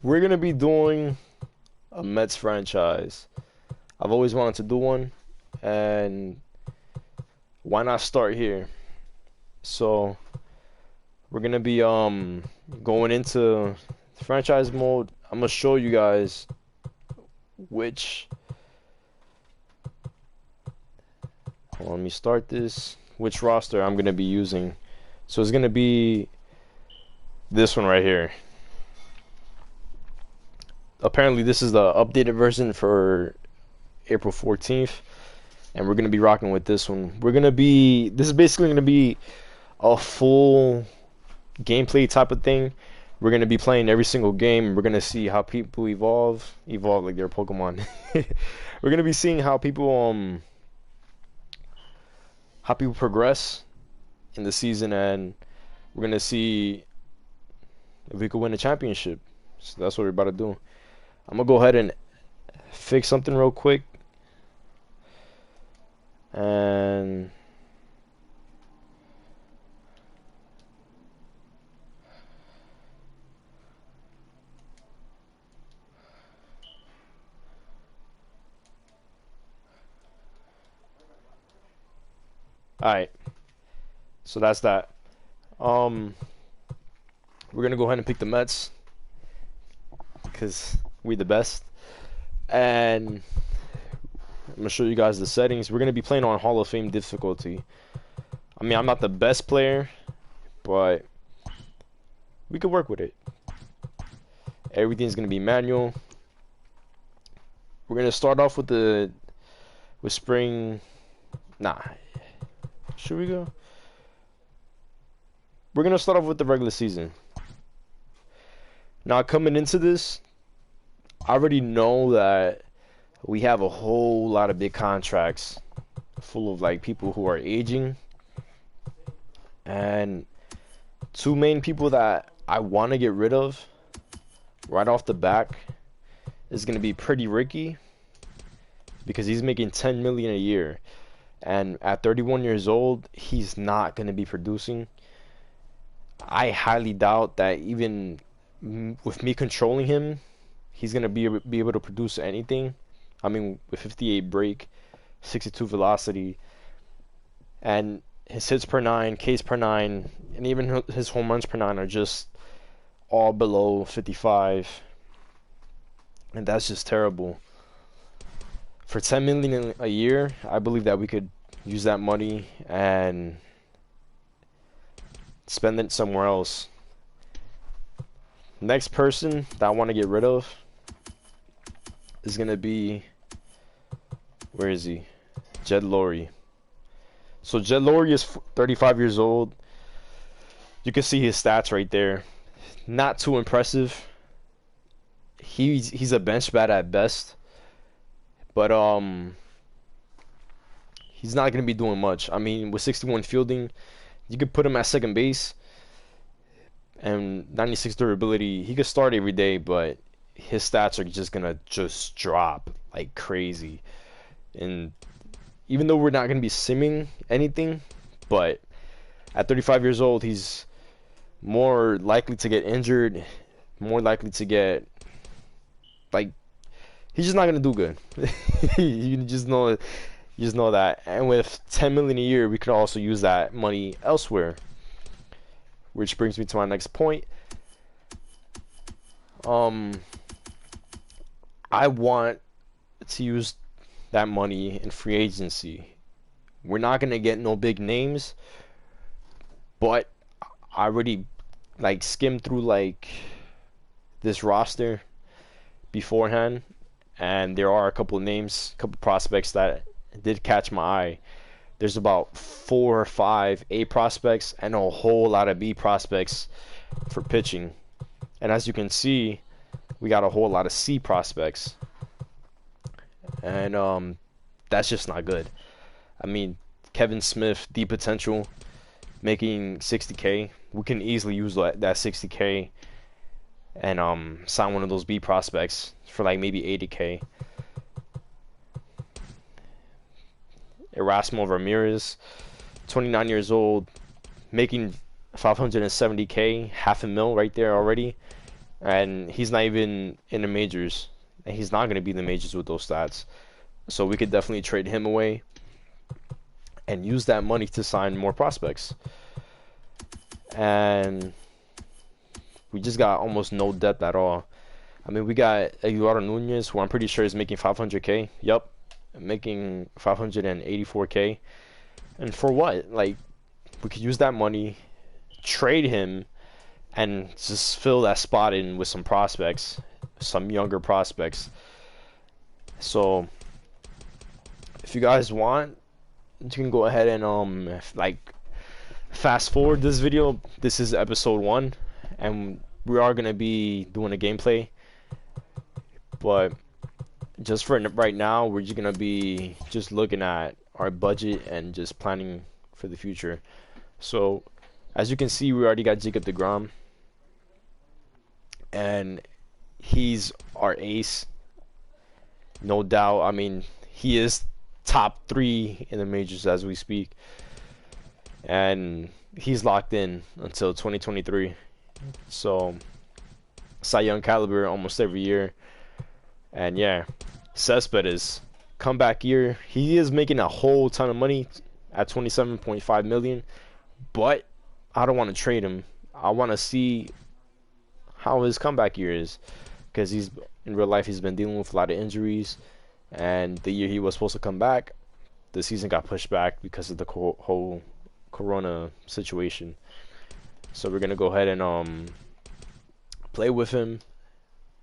We're gonna be doing a Mets franchise. I've always wanted to do one, and why not start here? So we're gonna be going into franchise mode. I'm gonna show you guys which. Hold on, let me start this. Which roster I'm gonna be using. So it's gonna be this one right here. Apparently, this is the updated version for April 14th, and we're gonna be rocking with this one. This is basically gonna be a full gameplay type of thing. We're gonna be playing every single game. We're gonna see how people evolve like their Pokemon. We're gonna be seeing how people progress in the season, and we're gonna see if we could win a championship. So that's what we're about to do. I'm gonna go ahead and fix something real quick, and alright, so that's that. Um, we're gonna go ahead and pick the Mets because we the best, and I'm gonna show you guys the settings. We're gonna be playing on Hall of Fame difficulty. I mean, I'm not the best player, but we could work with it. Everything's gonna be manual. We're gonna start off with spring. Nah, should we go? We're gonna start off with the regular season. Now, coming into this, I already know that we have a whole lot of big contracts full of like people who are aging, and two main people that I want to get rid of right off the back is gonna be Pretty Ricky, because he's making 10 million a year, and at 31 years old he's not gonna be producing. I highly doubt that even with me controlling him, he's gonna be able to produce anything. I mean, with 58 break, 62 velocity, and his hits per nine, Ks per nine, and even his home runs per nine are just all below 55, and that's just terrible. For 10 million a year, I believe that we could use that money and spend it somewhere else. Next person that I want to get rid of is gonna be, where is he? Jed Lowry. So Jed Lowry is 35 years old. You can see his stats right there. Not too impressive. He's a bench bat at best, but he's not gonna be doing much. I mean, with 61 fielding, you could put him at second base, and 96 durability. He could start every day, but his stats are just gonna drop like crazy. And even though we're not gonna be simming anything, but at 35 years old, he's more likely to get injured, more likely to get like, he's just not gonna do good. You just know that. And with 10 million a year, we could also use that money elsewhere, which brings me to my next point. I want to use that money in free agency. We're not gonna get no big names, but I already like skimmed through like this roster beforehand, and there are a couple of names, a couple of prospects that did catch my eye. There's about 4 or 5 A prospects and a whole lot of B prospects for pitching. And as you can see, we got a whole lot of C prospects. And that's just not good. I mean, Kevin Smith, D potential, making 60K. We can easily use that 60K and sign one of those B prospects for like maybe 80K. Erasmo Ramirez, 29 years old, making 570K, half a mil right there already. and he's not even in the majors, and he's not going to be in the majors with those stats. So we could definitely trade him away and use that money to sign more prospects. And we just got almost no depth at all. I mean, we got Eduardo Nunez, who I'm pretty sure is making 500K. Yup, making 584K. And for what? Like, we could use that money, trade him, and just fill that spot in with some prospects, some younger prospects. So, if you guys want, you can go ahead and like fast forward this video. This is episode 1, and we are gonna be doing a gameplay. But just for right now, we're just gonna be just looking at our budget and just planning for the future. So, as you can see, we already got Jacob deGrom, and he's our ace, no doubt. I mean, he is top 3 in the majors as we speak, and he's locked in until 2023. So, Cy Young caliber almost every year. And yeah, Cespedes comeback year. He is making a whole ton of money at 27.5 million, but I don't want to trade him. I want to see how his comeback year is, because he's in real life he's been dealing with a lot of injuries, and the year he was supposed to come back, the season got pushed back because of the whole corona situation. So we're gonna go ahead and play with him,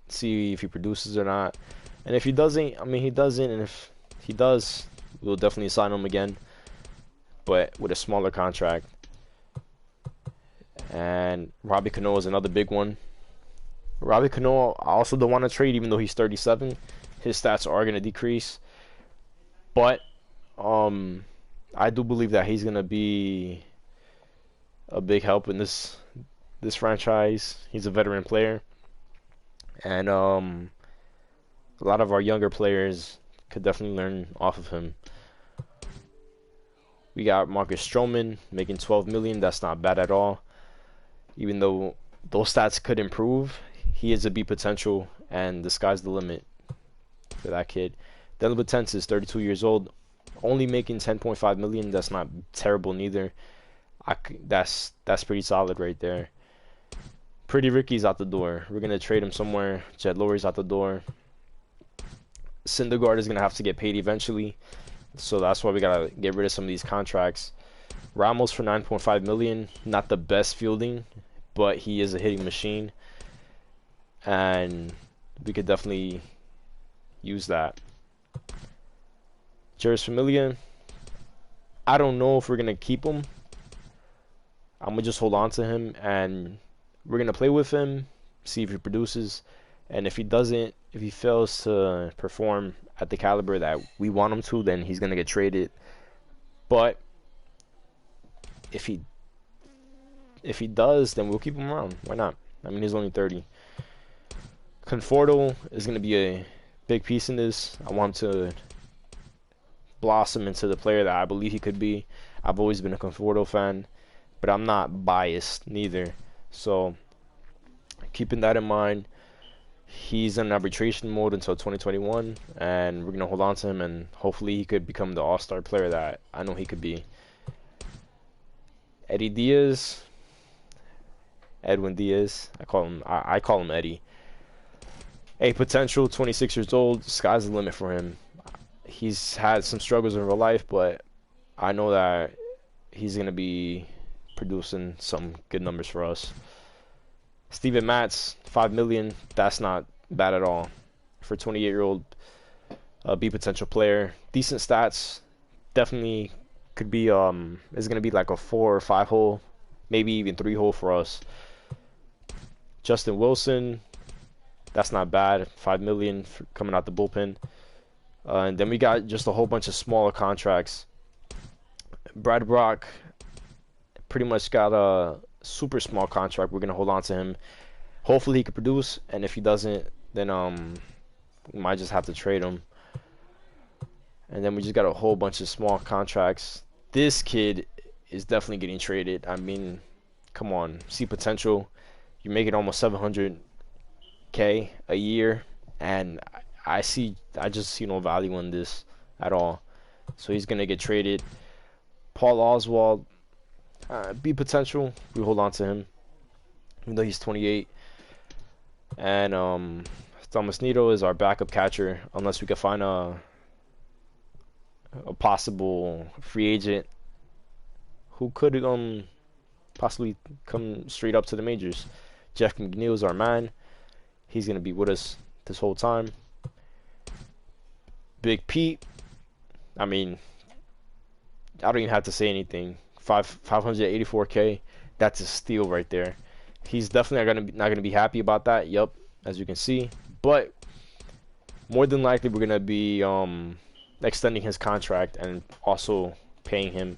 see if he produces or not. And if he doesn't, I mean, he doesn't, and if he does, we'll definitely sign him again, but with a smaller contract. And Robbie Cano is another big one. Robbie Cano, I also don't want to trade, even though he's 37. His stats are going to decrease, but I do believe that he's going to be a big help in this franchise. He's a veteran player, and a lot of our younger players could definitely learn off of him. We got Marcus Stroman making 12 million. That's not bad at all. Even though those stats could improve, he is a B potential, and the sky's the limit for that kid. Dylan Betances is 32 years old, only making 10.5 million. That's not terrible neither. That's pretty solid right there. Pretty Ricky's out the door. We're gonna trade him somewhere. Jed Lowry's out the door. Syndergaard is gonna have to get paid eventually, so that's why we gotta get rid of some of these contracts. Ramos for 9.5 million. Not the best fielding, but he is a hitting machine, and we could definitely use that. Jeurys Familia, I don't know if we're gonna keep him. I'm gonna just hold on to him, and we're gonna play with him, see if he produces, and if he doesn't, if he fails to perform at the caliber that we want him to, then he's gonna get traded. But if he does, then we'll keep him around. Why not? I mean, he's only 30. Conforto is gonna be a big piece in this. I want him to blossom into the player that I believe he could be. I've always been a Conforto fan, but I'm not biased neither. So, keeping that in mind, he's in arbitration mode until 2021, and we're going to hold on to him, and hopefully he could become the all-star player that I know he could be. Eddie Diaz, Edwin Diaz, I call him Eddie. A potential, 26 years old, sky's the limit for him. He's had some struggles in real life, but I know that he's going to be producing some good numbers for us. Steven Matz, 5 million. That's not bad at all for a 28-year-old B potential player. Decent stats. Definitely could be is gonna be like a 4 or 5 hole, maybe even 3 hole for us. Justin Wilson, that's not bad. 5 million for coming out the bullpen. And then we got just a whole bunch of smaller contracts. Brad Brock pretty much got a super small contract. We're gonna hold on to him. Hopefully he can produce, and if he doesn't, then we might just have to trade him. And then we just got a whole bunch of small contracts. This kid is definitely getting traded. I mean, come on, see potential. You're making almost 700 a year, and I just see no value in this at all. So he's gonna get traded. Paul Oswald, be potential. We hold on to him, even though he's 28. And Thomas Nito is our backup catcher, unless we can find a possible free agent who could possibly come straight up to the majors. Jeff McNeil is our man. He's gonna be with us this whole time. Big Pete, I mean, I don't even have to say anything. 584K, that's a steal right there. He's definitely not gonna be happy about that. Yep, as you can see. But more than likely, we're gonna be extending his contract and also paying him.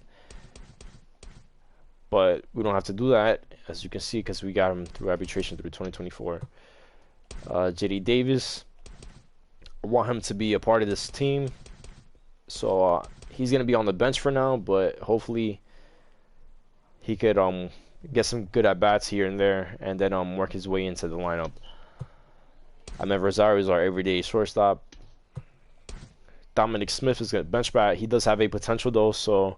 But we don't have to do that, as you can see, because we got him through arbitration through 2024. JD Davis, I want him to be a part of this team. So he's gonna be on the bench for now, but hopefully he could get some good at bats here and there, and then work his way into the lineup. I mean, Rosario is our everyday shortstop. Dominic Smith is gonna bench bat. He does have a potential though, so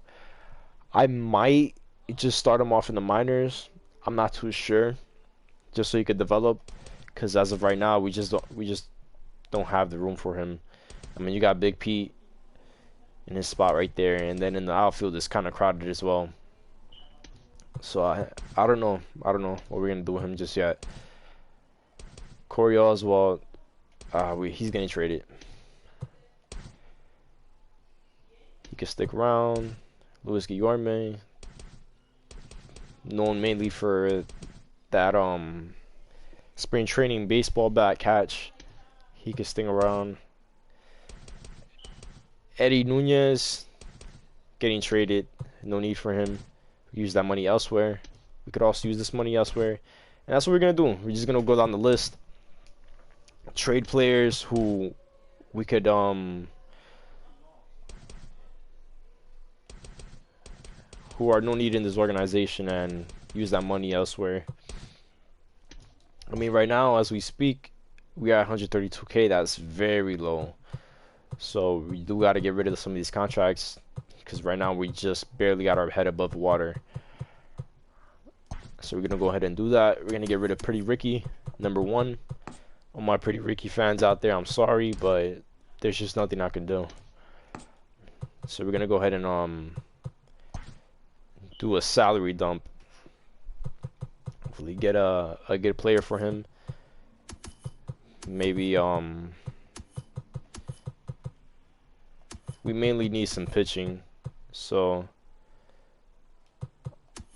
I might just start him off in the minors. I'm not too sure, just so he could develop. Because as of right now, we just don't have the room for him. I mean, you got Big Pete in his spot right there, and then in the outfield it's kind of crowded as well. So I don't know what we're gonna do with him just yet. Corey Oswald, he's getting traded. He could stick around. Luis Guillorme, known mainly for that spring training baseball bat catch. He could sting around. Eddie Nunez getting traded. No need for him. Use that money elsewhere. We could also use this money elsewhere. And that's what we're going to do. We're just going to go down the list. Trade players who we could who are no need in this organization and use that money elsewhere. I mean, right now, as we speak, we are at 132K. That's very low. So we do got to get rid of some of these contracts, because right now we just barely got our head above water. So we're going to go ahead and do that. We're going to get rid of Pretty Ricky, #1. All my Pretty Ricky fans out there, I'm sorry, but there's just nothing I can do. So we're going to go ahead and do a salary dump. Hopefully get a good player for him. Maybe we mainly need some pitching, so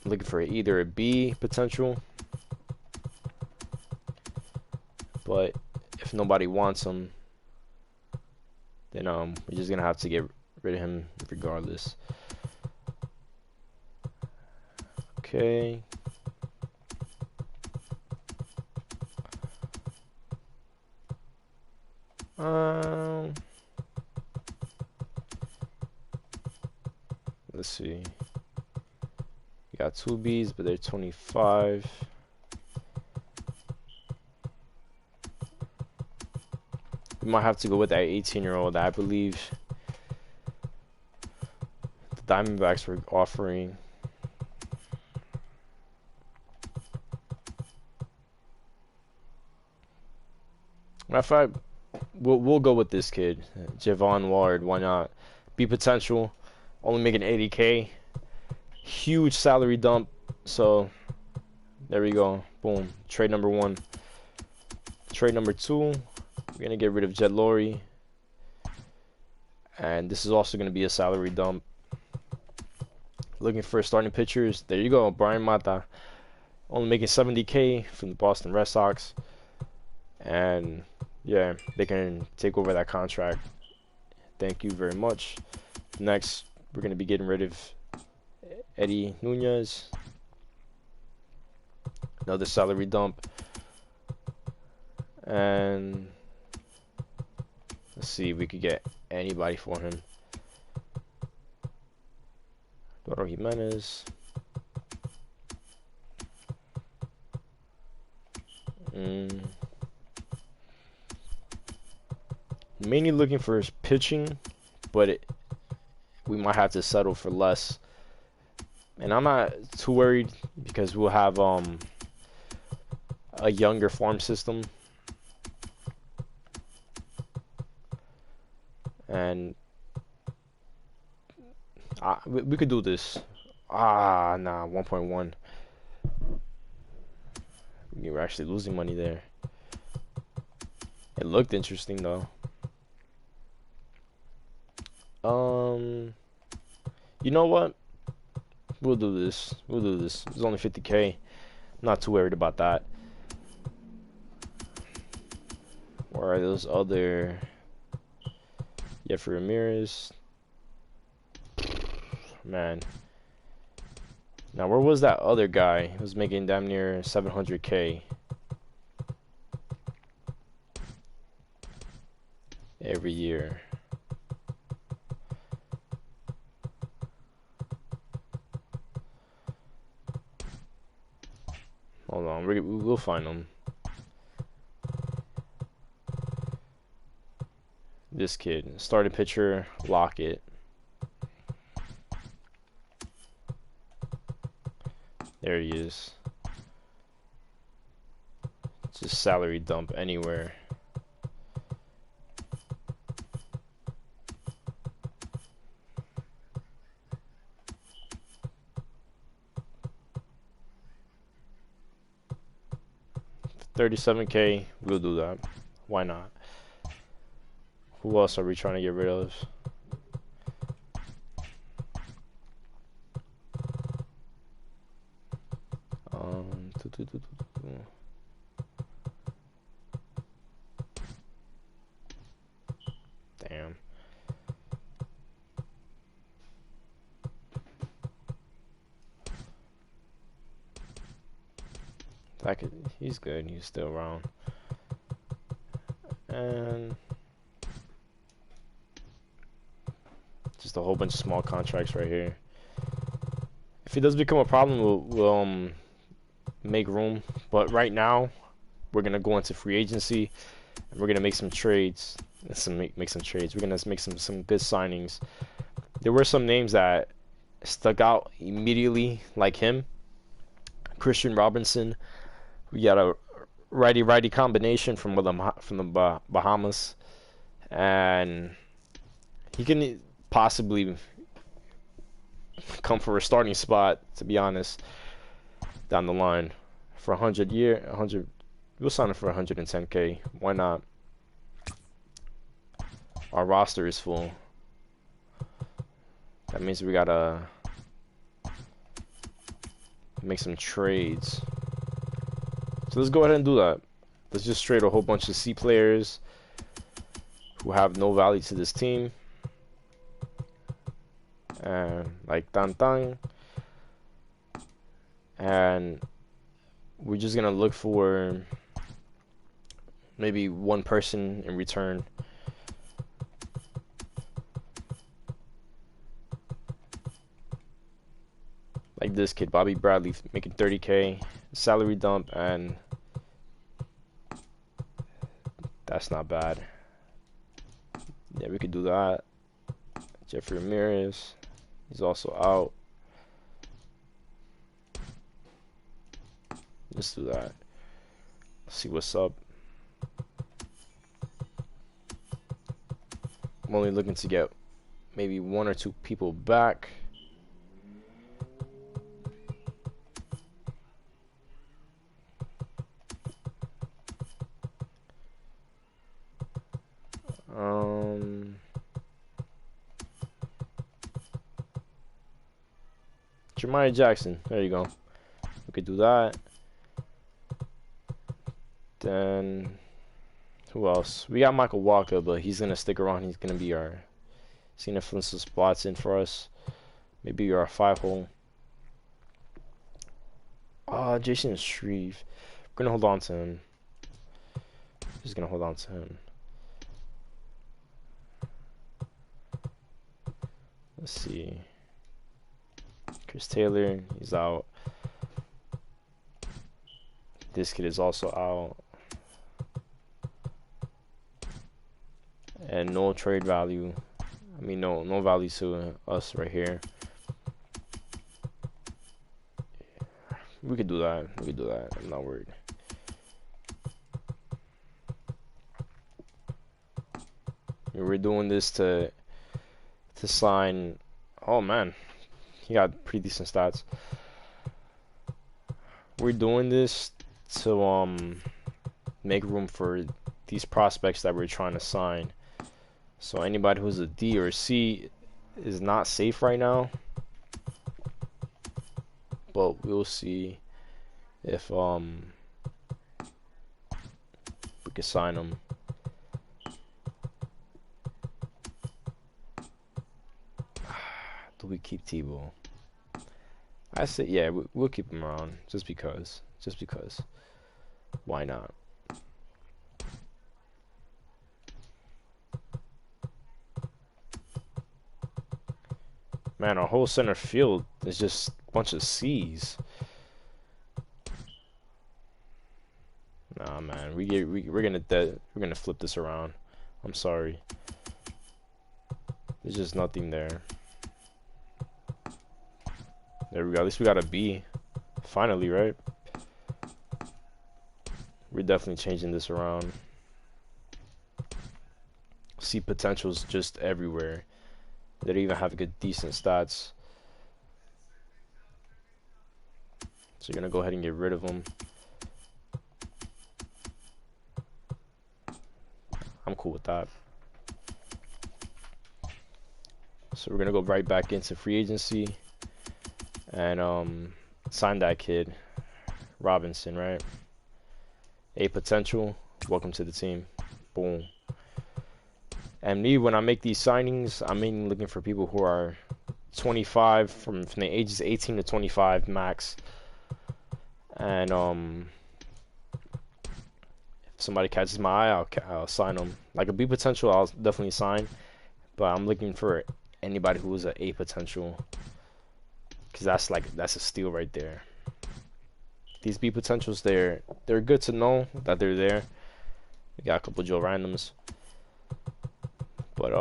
looking for either a B potential, but if nobody wants him, then we're just gonna have to get rid of him regardless. Okay. Let's see. We got 2 Bs, but they're 25. We might have to go with that 18-year-old. I believe the Diamondbacks were offering. Matter of fact, we'll go with this kid, Javon Ward. Why not? Be potential. Only making 80K. Huge salary dump. So there we go. Boom. Trade #1. Trade #2. We're gonna get rid of Jed Lowry, and this is also gonna be a salary dump. Looking for starting pitchers. There you go. Brian Mata. Only making 70K from the Boston Red Sox. And yeah, they can take over that contract. Thank you very much. Next, we're going to be getting rid of Eddie Nunez. Another salary dump. And let's see if we could get anybody for him. Eduardo Jimenez. mainly looking for his pitching, but we might have to settle for less. And I'm not too worried because we'll have a younger farm system, and we could do this. Nah, 1.1. You were actually losing money there. It looked interesting though. You know what? We'll do this. We'll do this. It's only 50K. Not too worried about that. Where are those other? Jeffrey Ramirez. Man. Now, where was that other guy who was making damn near 700K every year? Hold on, we'll find him. This kid, starting pitcher, Lockett. There he is. Just salary dump anywhere. $37K, we'll do that. Why not? Who else are we trying to get rid of? Damn. He's good. He's still around. And just a whole bunch of small contracts right here. If it does become a problem, we'll make room. But right now, we're gonna go into free agency, and we're gonna make some trades. Make some trades. We're gonna make some good signings. There were some names that stuck out immediately, like him, Christian Robinson. We got a righty combination from the Bahamas, and he can possibly come for a starting spot, to be honest, down the line. For 100, we'll sign him for 110K. Why not? Our roster is full. That means we gotta make some trades. So let's go ahead and do that. Let's just trade a whole bunch of C players who have no value to this team. And like Tang. And we're just gonna look for maybe one person in return. Like this kid, Bobby Bradley, making 30K, salary dump, and that's not bad. Yeah, we could do that. Jeffrey Ramirez, he's also out. Let's do that. See what's up. I'm only looking to get maybe one or two people back. Jeremiah Jackson, there you go. We could do that. Then who else? We got Michael Walker, but he's gonna stick around. He's gonna be our gonna fill some spots in for us. Maybe you're our 5-hole. Jason Shreve. We're gonna hold on to him. Just gonna hold on to him. Let's see. Chris Taylor, he's out. This kid is also out. and no trade value. I mean, no value to us right here. We could do that. We could do that. I'm not worried. We're doing this to sign. Oh man, he got pretty decent stats. We're doing this to make room for these prospects that we're trying to sign. So anybody who's a D or C is not safe right now. But we'll see if we can sign them. Do we keep Tebow? I say yeah, we'll keep him around just because. Why not? Man, our whole center field is just a bunch of C's. Nah, man, we're gonna flip this around. I'm sorry. There's just nothing there. There we go. At least we got a B. Finally, right? We're definitely changing this around. See potentials just everywhere. They don't even have good, decent stats. So you're gonna go ahead and get rid of them. I'm cool with that. So we're gonna go right back into free agency and sign that kid, Robinson, right? A potential. Welcome to the team. Boom. And me, when I make these signings, I'm mainly looking for people who are 25, from the ages 18 to 25 max. And if somebody catches my eye, I'll sign them. Like a B potential, I'll definitely sign. But I'm looking for anybody who is an A potential, because that's a steal right there. These B potentials, they're good to know that they're there. We got a couple Joe randoms. But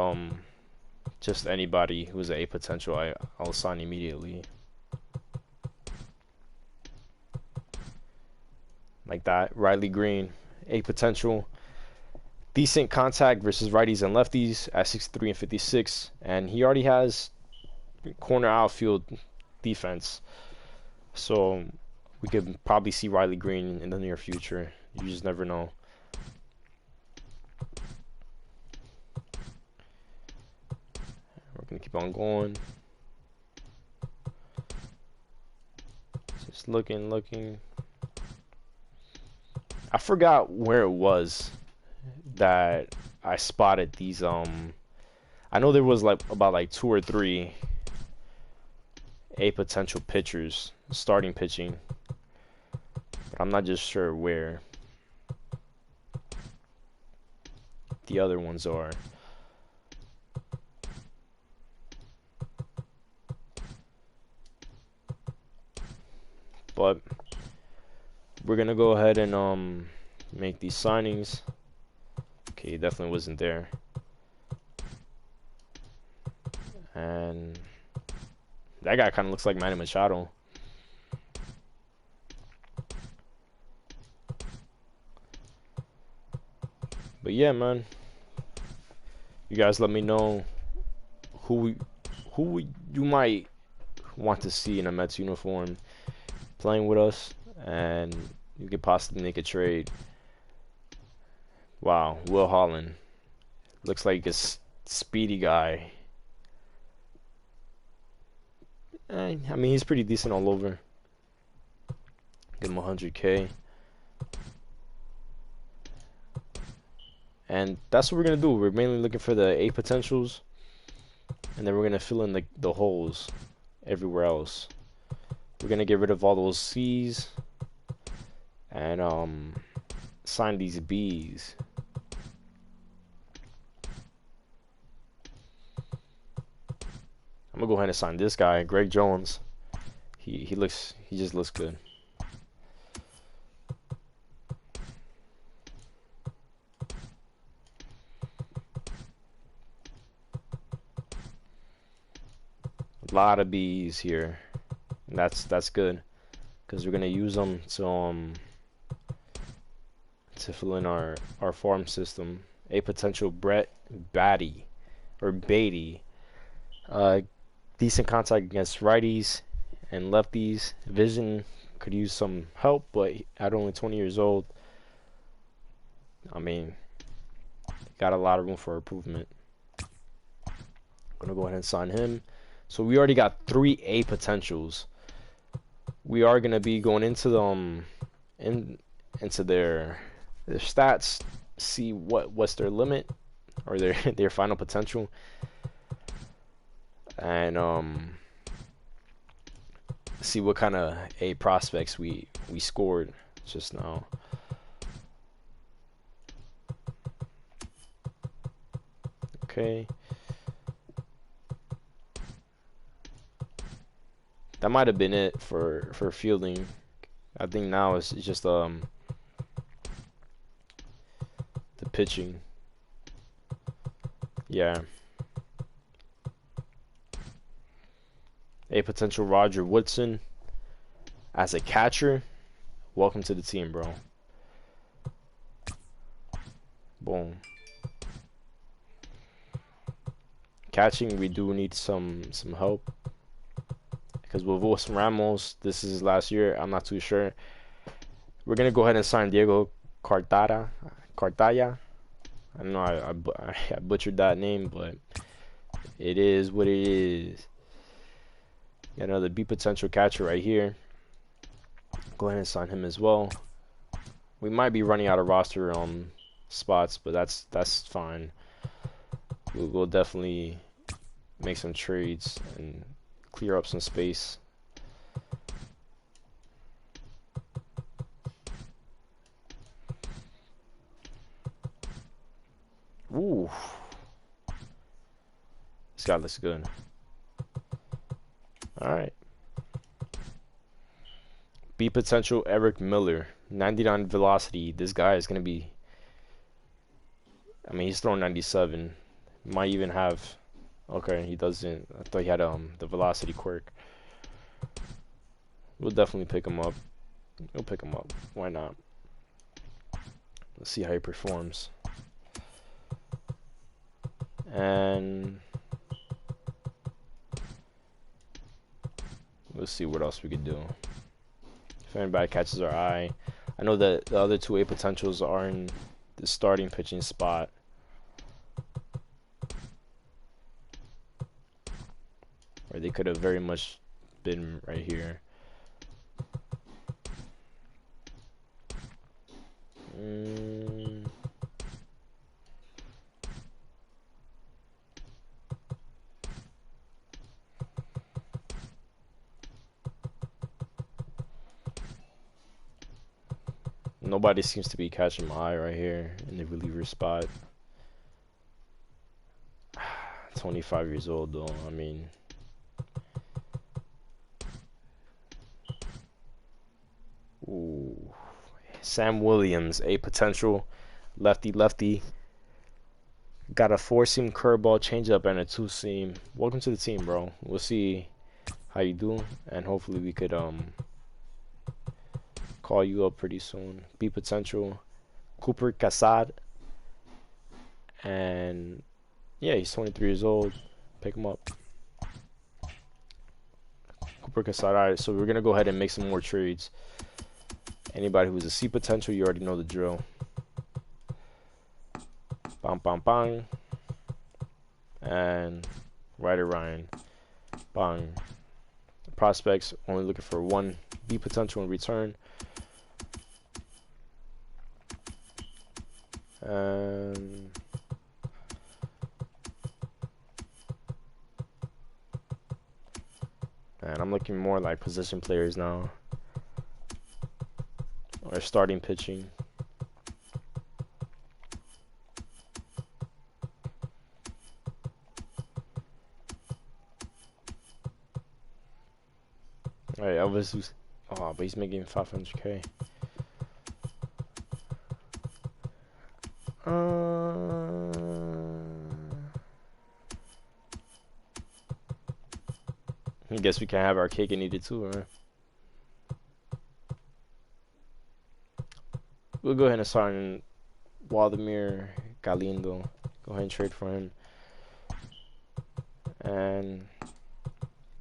just anybody who's an A potential, I'll sign immediately. Like that, Riley Green, A potential, decent contact versus righties and lefties at 6'3" and 56, and he already has corner outfield defense. So we could probably see Riley Green in the near future. You just never know. Gonna keep on going. Just looking. I forgot where it was that I spotted these. I know there was about 2 or 3 A potential pitchers starting pitching, but I'm not just sure where the other ones are. But we're gonna go ahead and make these signings. Okay, definitely wasn't there. And that guy kind of looks like Manny Machado. But yeah, man, you guys let me know who you might want to see in a Mets uniform playing with us, and you could possibly make a trade. Wow, Will Holland looks like a speedy guy. I mean, he's pretty decent all over. Give him 100K. And that's what we're gonna do. We're mainly looking for the A potentials, and then we're gonna fill in the holes everywhere else. We're gonna get rid of all those C's and sign these B's. I'm gonna go ahead and sign this guy, Greg Jones. He just looks good. A lot of B's here. And that's good because we're gonna use them to fill in our farm system. A potential Brett Batty or Beatty. Decent contact against righties and lefties. Vision could use some help, but at only 20 years old, I mean, got a lot of room for improvement. I'm gonna go ahead and sign him. So we already got 3 A potentials. We are gonna be going into them into their stats, see what's their limit or their final potential, and see what kind of A prospects we scored just now. Okay. That might have been it for fielding. I think now it's just the pitching. Yeah. A potential Roger Woodson as a catcher. Welcome to the team, bro. Boom. Catching, we do need some help. Because with Wilson Ramos, this is his last year. I'm not too sure. We're going to go ahead and sign Diego Cartaya. I don't know, I butchered that name, but it is what it is. Got another B potential catcher right here. Go ahead and sign him as well. We might be running out of roster spots, but that's fine. We'll definitely make some trades and clear up some space. Ooh. This guy looks good. Alright. B potential Eric Miller. 99 velocity. This guy is going to be... I mean, he's throwing 97. Might even have... Okay, he doesn't. I thought he had the velocity quirk. We'll definitely pick him up. We'll pick him up. Why not? Let's see how he performs. And let's see what else we could do. If anybody catches our eye. I know that the other 2 A potentials are in the starting pitching spot. Or they could have very much been right here. Nobody seems to be catching my eye right here in the reliever spot. 25 years old though, I mean. Ooh. Sam Williams, a potential lefty. Got a 4-seam curveball, changeup, and a 2-seam. Welcome to the team, bro. We'll see how you do, and hopefully we could call you up pretty soon. B potential, Cooper Casad, and yeah, he's 23 years old. Pick him up. Cooper Casad. Alright, so we're gonna go ahead and make some more trades. Anybody who's a C potential, you already know the drill. Bang, bang, bang. And Ryder Ryan. Bang. Prospects only looking for 1 B potential in return. And I'm looking more like position players now. Or starting pitching. Alright, Elvis. Oh, but he's making 500K. I guess we can have our cake and eat it too, right? We'll go ahead and sign Waldemir Galindo. Go ahead and trade for him. And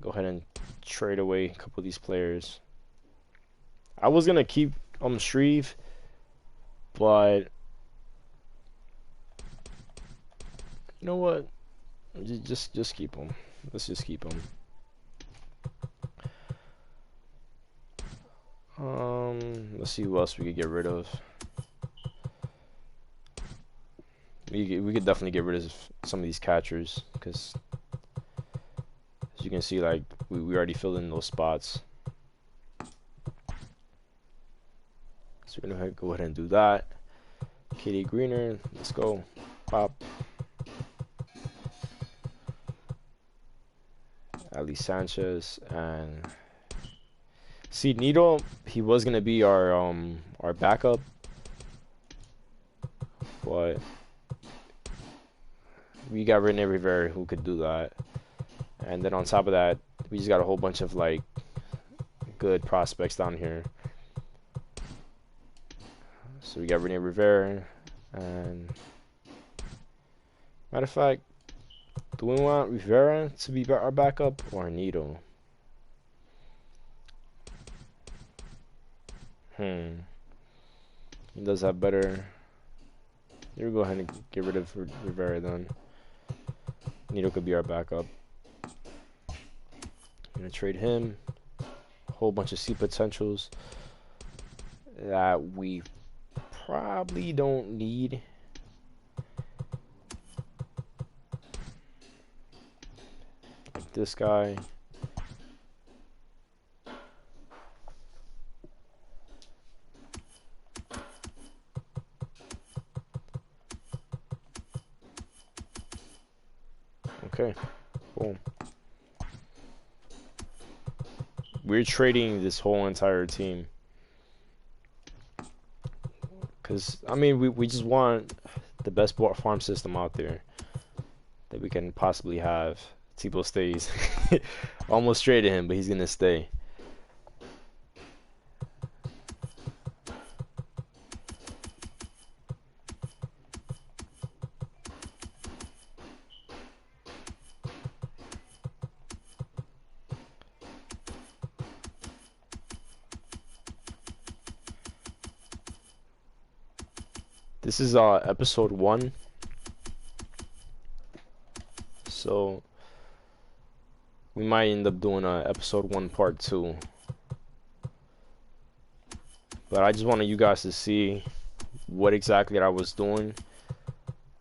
go ahead and trade away a couple of these players. I was gonna keep Shreve, but you know what? Just keep him. Let's just keep him. Let's see who else we could get rid of. We could definitely get rid of some of these catchers because, as you can see, like we already filled in those spots. So we're gonna go ahead and do that. Katie Greener, let's go. Pop. Ali Sanchez and see Nito. He was gonna be our backup, but we got Rene Rivera who could do that. And then on top of that, we just got a whole bunch of like good prospects down here. So we got Rene Rivera, and matter of fact, do we want Rivera to be our backup or Nito? He does have better. We'll go ahead and get rid of Rivera then. Nito could be our backup. I'm gonna trade him. A whole bunch of C potentials that we probably don't need. Like this guy. Okay, boom. We're trading this whole entire team. Because, I mean, we just want the best farm system out there that we can possibly have. Tebow stays. Almost traded him, but he's going to stay. This is episode 1. So we might end up doing episode 1 part 2. But I just wanted you guys to see what exactly I was doing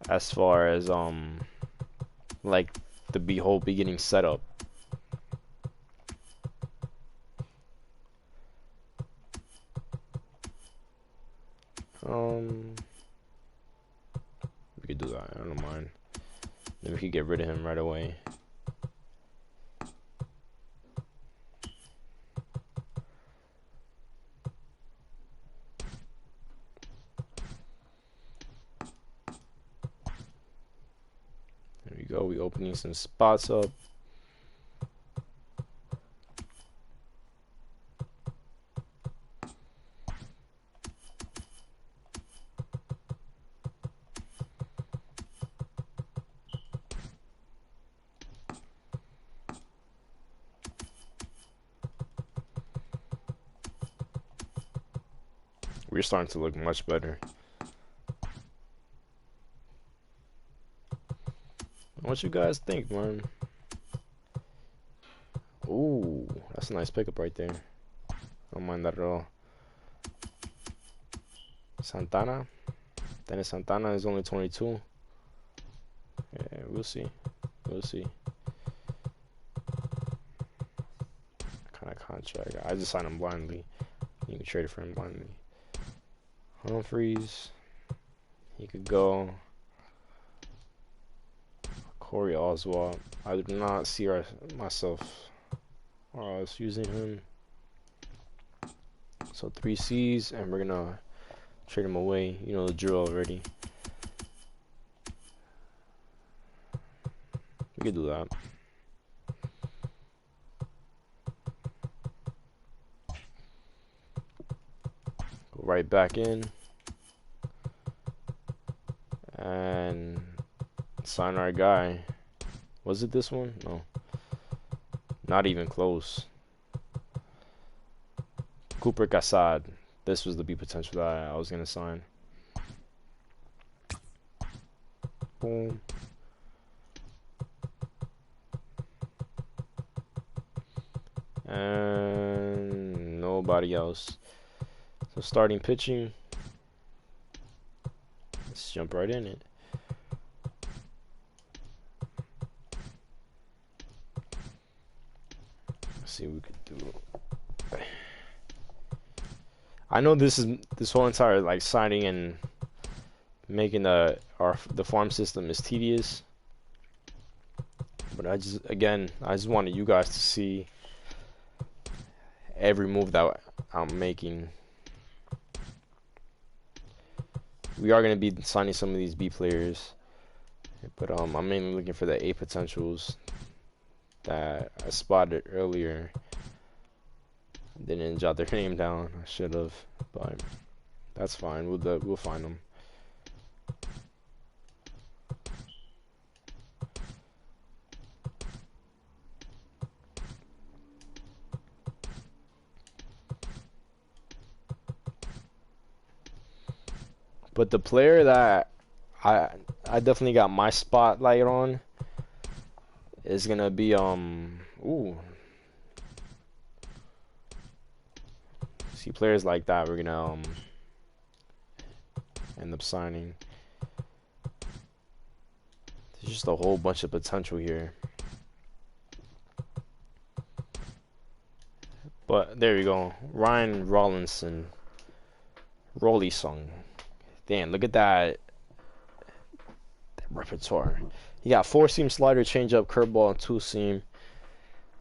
as far as like the whole beginning setup. We could do that, I don't mind. Then we could get rid of him right away. There we go, we opening some spots up. We're starting to look much better. What you guys think, man? Ooh, that's a nice pickup right there. I don't mind that at all. Santana. Dennis Santana is only 22. Yeah, we'll see. We'll see. Kind of contract. I just signed him blindly. You can trade it for him blindly. Humphreys. He could go. Corey Oswald. I do not see myself or us using him. So 3 C's, and we're gonna trade him away. You know the drill already. We could do that. right back in and sign our guy. Was it this one? No. Not even close. Cooper Casad. This was the B potential that I was going to sign. Boom. And nobody else. So starting pitching. Let's jump right in it. Let's see what we could do. I know this whole entire like signing and making the farm system is tedious, but I just wanted you guys to see every move that I'm making. We are going to be signing some of these B players, but I'm mainly looking for the A potentials that I spotted earlier. Didn't jot their name down. I should have, but that's fine. We'll find them. But the player that I definitely got my spotlight on is gonna be ooh. See, players like that we're gonna end up signing. There's just a whole bunch of potential here. But there you go. Ryan Rollinson. Rollisong. Damn, look at that repertoire. He got 4-seam slider, changeup, curveball, and 2-seam.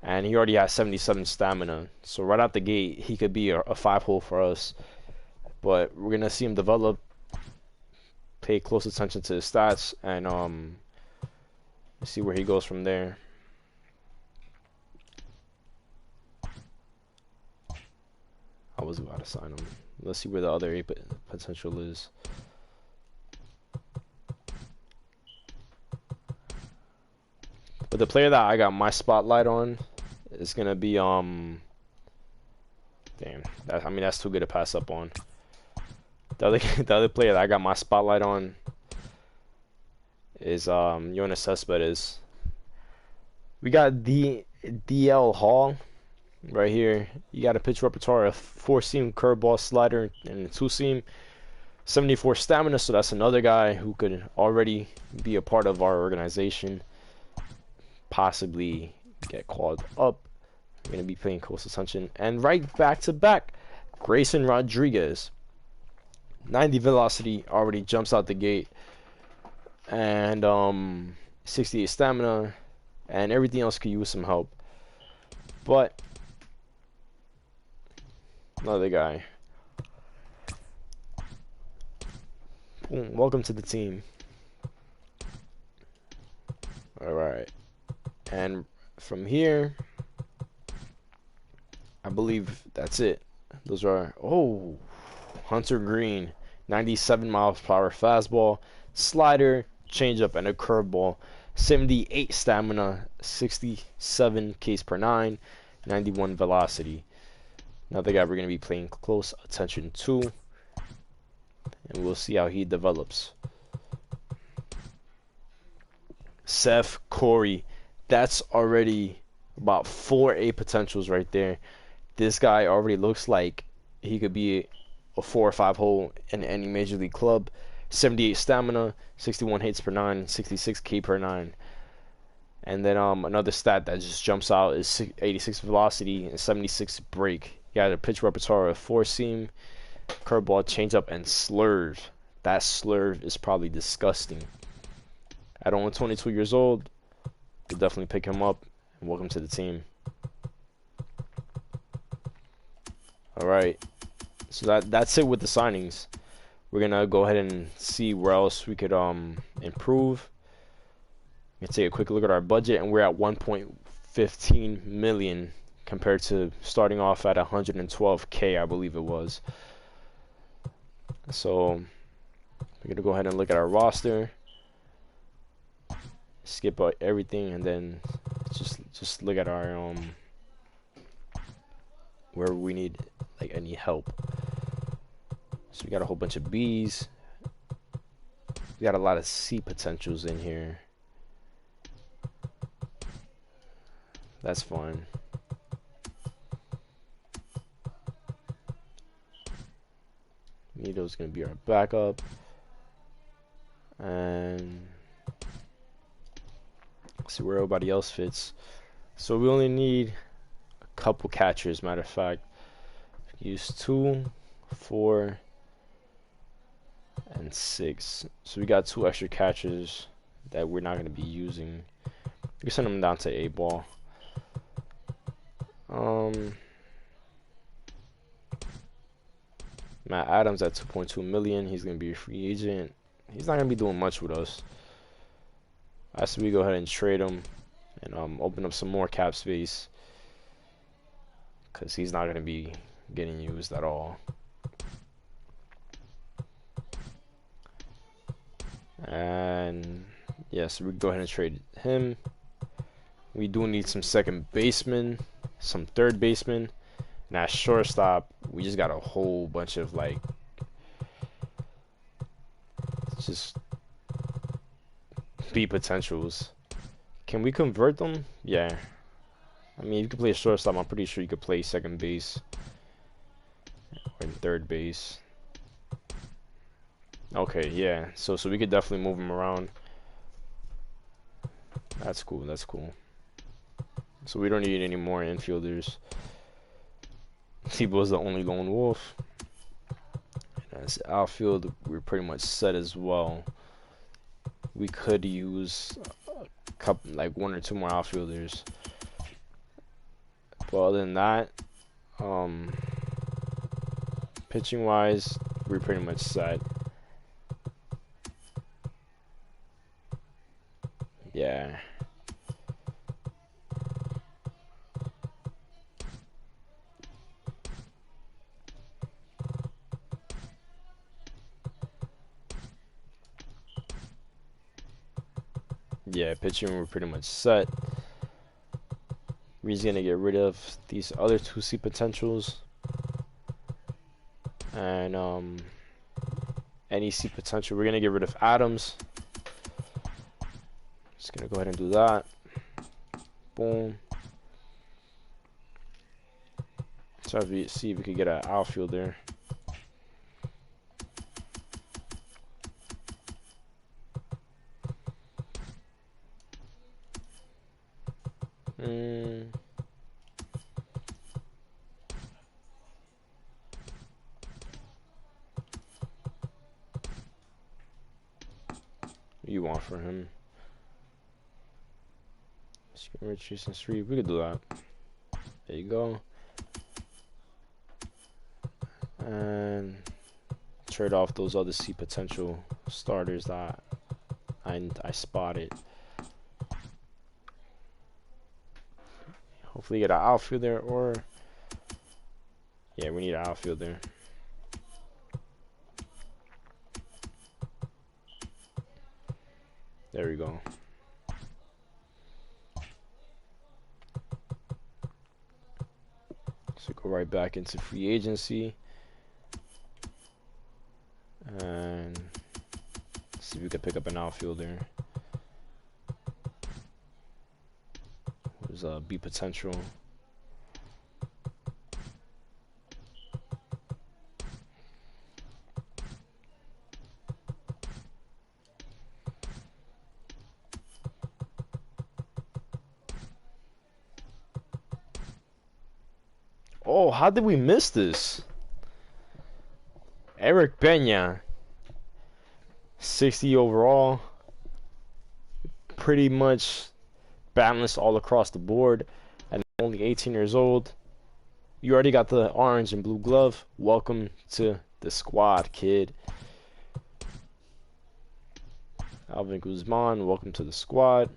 And he already has 77 stamina. So right out the gate, he could be a 5-hole for us. But we're going to see him develop. Pay close attention to his stats. And see where he goes from there. I was about to sign him. Let's see where the other A potential is. But the player that I got my spotlight on is gonna be damn, I mean that's too good to pass up on. The other player that I got my spotlight on is Jonas Cespedes. We got DL Hall right here. You got a pitch repertoire of 4-seam, curveball, slider, and a 2-seam. 74 stamina, so that's another guy who could already be a part of our organization. Possibly get called up. We're going to be paying close attention. And right back to back, Grayson Rodriguez. 90 velocity, already jumps out the gate. And 68 stamina. And everything else could use some help. But another guy. Boom, welcome to the team. Alright. And from here, I believe that's it. Those are, oh, Hunter Green, 97 miles per hour fastball, slider, changeup, and a curveball. 78 stamina, 67 Ks per 9, 91 velocity. Another guy we're going to be paying close attention to, and we'll see how he develops. Seth Corey. That's already about 4 A potentials right there. This guy already looks like he could be a 4 or 5 hole in any major league club. 78 stamina, 61 hits per 9, 66 K per 9. And then another stat that just jumps out is 86 velocity and 76 break. He had a pitch repertoire of 4-seam, curveball, changeup, and slurve. That slurve is probably disgusting. At only 22 years old, we'll definitely pick him up, and welcome to the team. Alright, so that's it with the signings. We're gonna go ahead and see where else we could improve. We can take a quick look at our budget, and we're at 1.15 million compared to starting off at 112K, I believe it was. So we're gonna go ahead and look at our roster, skip out everything, and then just look at our where we need like any help. So we got a whole bunch of B's. We got a lot of C potentials in here. That's fine. Nito's gonna be our backup, and see where everybody else fits. So we only need a couple catchers. Matter of fact, use 2, 4, and 6. So we got 2 extra catchers that we're not gonna be using. We send them down to A ball. Matt Adams at 2.2 million. He's gonna be a free agent. He's not gonna be doing much with us. I say we go ahead and trade him and open up some more cap space, because he's not gonna be getting used at all. And yeah, so we go ahead and trade him. We do need some second baseman, some third baseman. And at shortstop, we just got a whole bunch of like just B potentials. Can we convert them? Yeah. I mean, you can play shortstop. I'm pretty sure you could play second base or third base. Okay, yeah. So we could definitely move him around. That's cool. That's cool. So we don't need any more infielders. Tebow's the only lone wolf. And as outfield, we're pretty much set as well. We could use a couple, like 1 or 2 more outfielders. But other than that, pitching wise, we're pretty much set. Yeah. Yeah, pitching, we're pretty much set. We're just gonna get rid of these other 2 C potentials. And any C potential, we're gonna get rid of Adams. Just gonna go ahead and do that. Boom. So see if we could get an outfielder. You want for him? Richardson Street. We could do that. There you go. And trade off those other C potential starters that I spotted. Hopefully get an outfielder, or yeah, we need an outfielder. There we go. So go right back into free agency and see if we can pick up an outfielder. There's a B potential. Oh, how did we miss this? Eric Pena, 60 overall. Pretty much balanced all across the board. And only 18 years old. You already got the orange and blue glove. Welcome to the squad, kid. Alvin Guzman, welcome to the squad.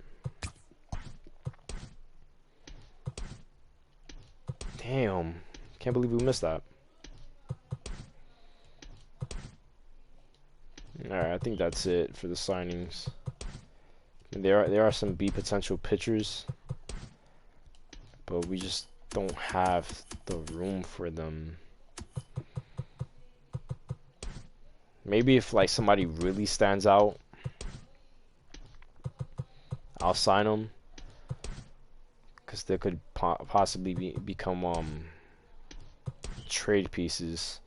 Damn, can't believe we missed that. Alright, I think that's it for the signings. There are some B potential pitchers, but we just don't have the room for them. Maybe if like somebody really stands out, I'll sign them, because they could possibly become trade pieces.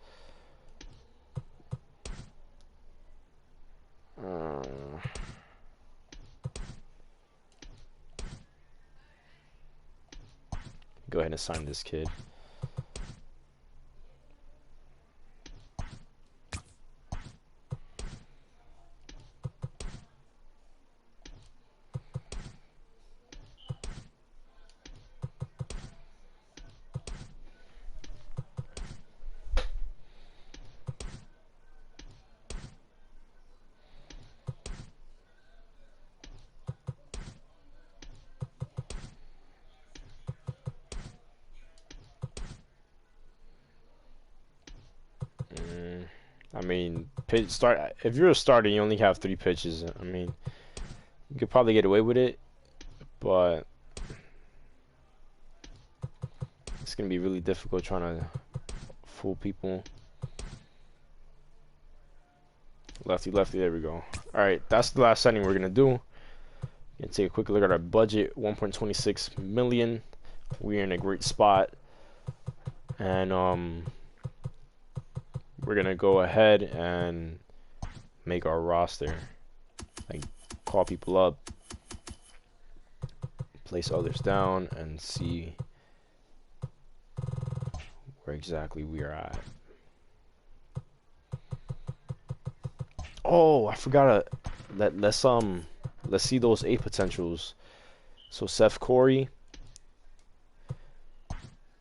Go ahead and sign this kid. I mean, if you're a starter, you only have 3 pitches. I mean, you could probably get away with it, but it's gonna be really difficult trying to fool people. Lefty, lefty. There we go. All right, that's the last setting we're gonna do. Gonna take a quick look at our budget. 1.26 million. We're in a great spot, and we're gonna go ahead and make our roster, like call people up, place others down, and see where exactly we are at. Oh, I forgot let's see those 8 potentials. So Seth Corey,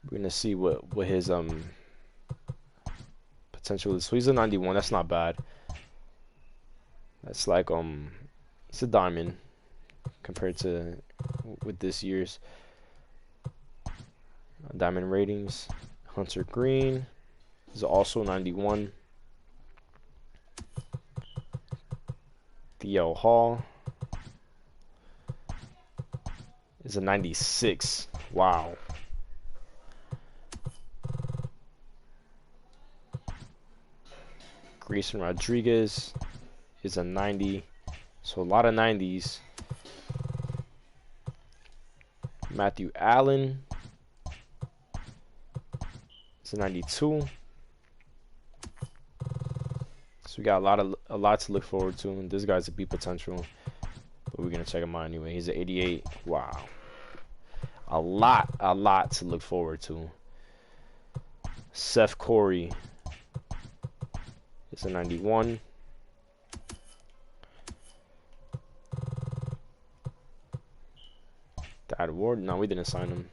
we're gonna see what his potential is. So he's a 91. That's not bad. That's like it's a diamond compared to with this year's diamond ratings. Hunter Green is also 91. Theo Hall is a 96. Wow. Grayson Rodriguez is a 90. So a lot of 90s. Matthew Allen is a 92. So we got a lot to look forward to. And this guy's a B potential, but we're gonna check him out anyway. He's an 88. Wow, a lot to look forward to. Seth Corey is a 91. Dad Ward? No, we didn't sign him.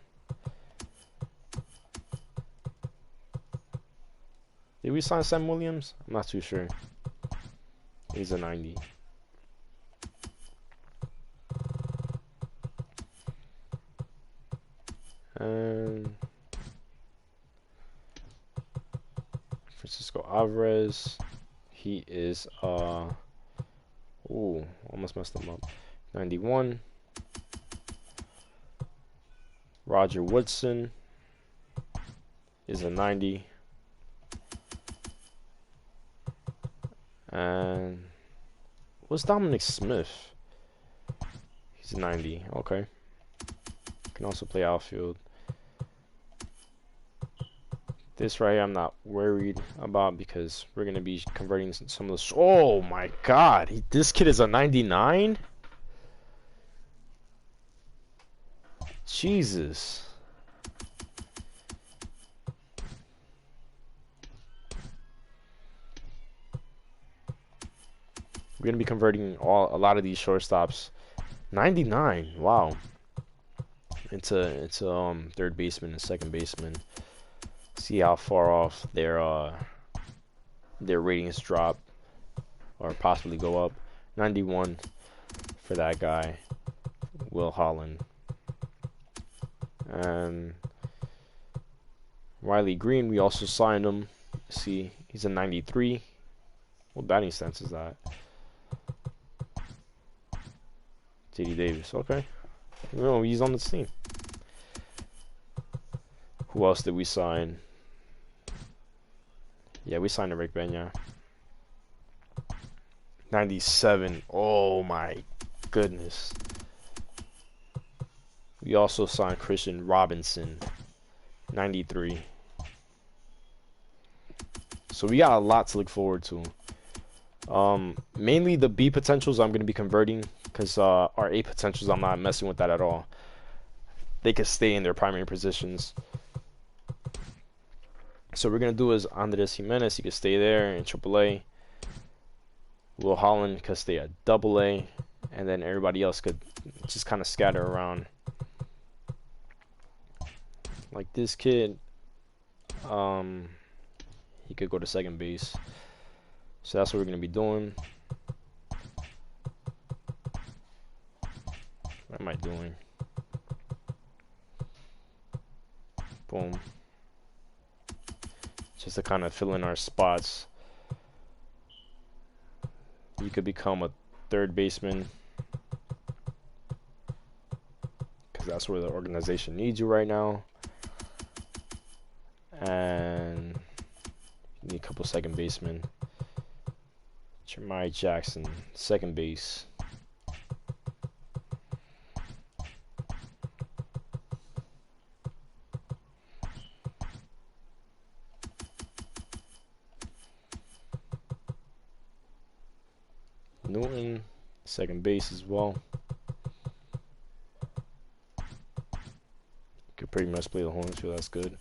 Did we sign Sam Williams? I'm not too sure. He's a 90. And Francisco Alvarez, he is ooh, almost messed him up. 91. Roger Woodson is a 90. And what's Dominic Smith? He's a 90. Okay. Can also play outfield. This right here, I'm not worried about because we're gonna be converting some of the. Oh my God! This kid is a 99. Jesus. We're gonna be converting a lot of these shortstops. 99. Wow. Into third baseman and second baseman. See how far off their ratings drop or possibly go up. 91 for that guy, Will Holland. And Riley Green, we also signed him. See, he's a 93. What batting stance is that? J.D. Davis. Okay. No, he's on the team. Who else did we sign? Yeah, we signed Rick Benya. 97. Oh my goodness. We also signed Christian Robinson. 93. So we got a lot to look forward to. Mainly the B potentials I'm going to be converting, because our A potentials, I'm not messing with that at all. They can stay in their primary positions. So what we're going to do is Andres Jimenez, he could stay there in AAA. Will Holland could stay at AA. And then everybody else could just kind of scatter around. Like this kid, he could go to second base. So that's what we're going to be doing. What am I doing? Boom. Just to kind of fill in our spots. You could become a third baseman, because that's where the organization needs you right now. And you need a couple second basemen. Jeremiah Jackson, second base. Newton, second base as well. Could pretty much play the whole infield, that's good.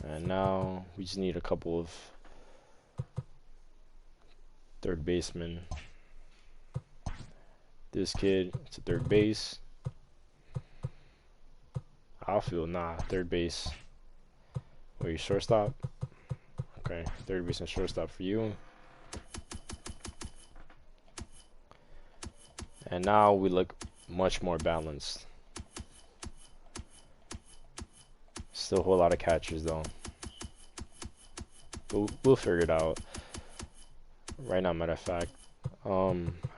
And now we just need a couple of third basemen. This kid, it's a third base. Outfield, nah, third base. Wait, you shortstop? Okay, third base and shortstop for you. And now we look much more balanced. Still a whole lot of catchers though. We'll figure it out. Right now, matter of fact.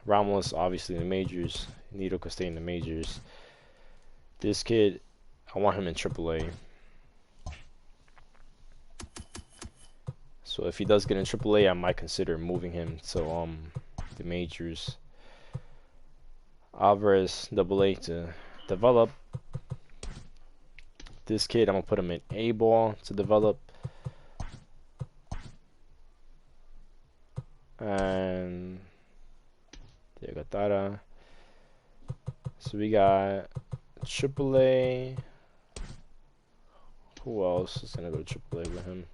Ramos obviously in the majors. Nito could stay in the majors. This kid, I want him in AAA. So if he does get in AAA, I might consider moving him to the majors. Alvarez, AA to develop. This kid, I'm gonna put him in A ball to develop. And Gatara. So we got AAA. Who else is gonna go to AAA with him?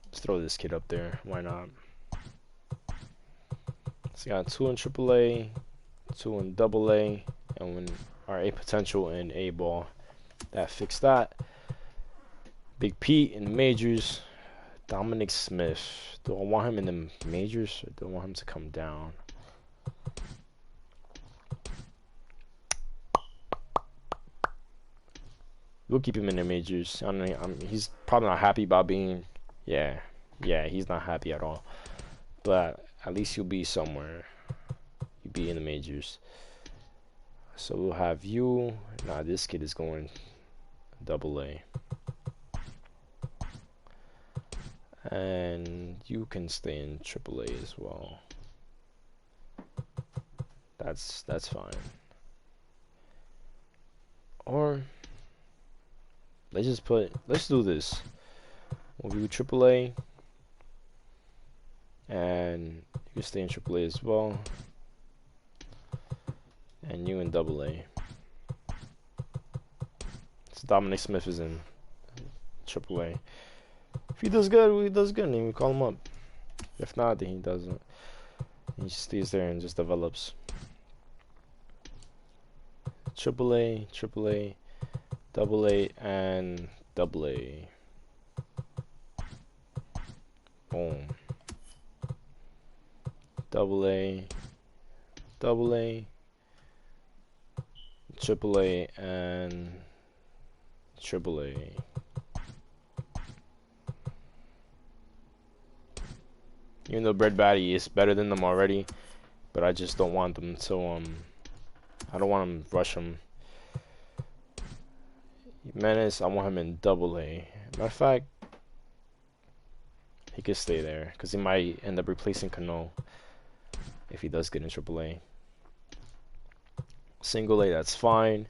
Let's throw this kid up there. Why not? So we got 2 in AAA, 2 in AA, and when our A potential in A ball. That fixed that. Big Pete in the majors. Dominic Smith. Do I want him in the majors or do I want him to come down? We'll keep him in the majors. I don't know, he's probably not happy about being. Yeah, he's not happy at all. But at least you'll be somewhere. You'll be in the majors. So we'll have you. Nah, this kid is going AA. And you can stay in AAA as well. That's fine. Or let's do this. We'll do AAA, and you can stay in AAA as well, and you in AA. So Dominic Smith is in AAA. If he does good, he does good, and we call him up. If not, then he doesn't. He just stays there and just develops. AAA, AAA, AA, and AA. Boom. AA, AA, AAA and AAA. Even though Bread Batty is better than them already, but I just don't want them to I don't want them to rush him. Menace, I want him in AA. Matter of fact, he could stay there because he might end up replacing Cano if he does get in AAA. Single A, that's fine.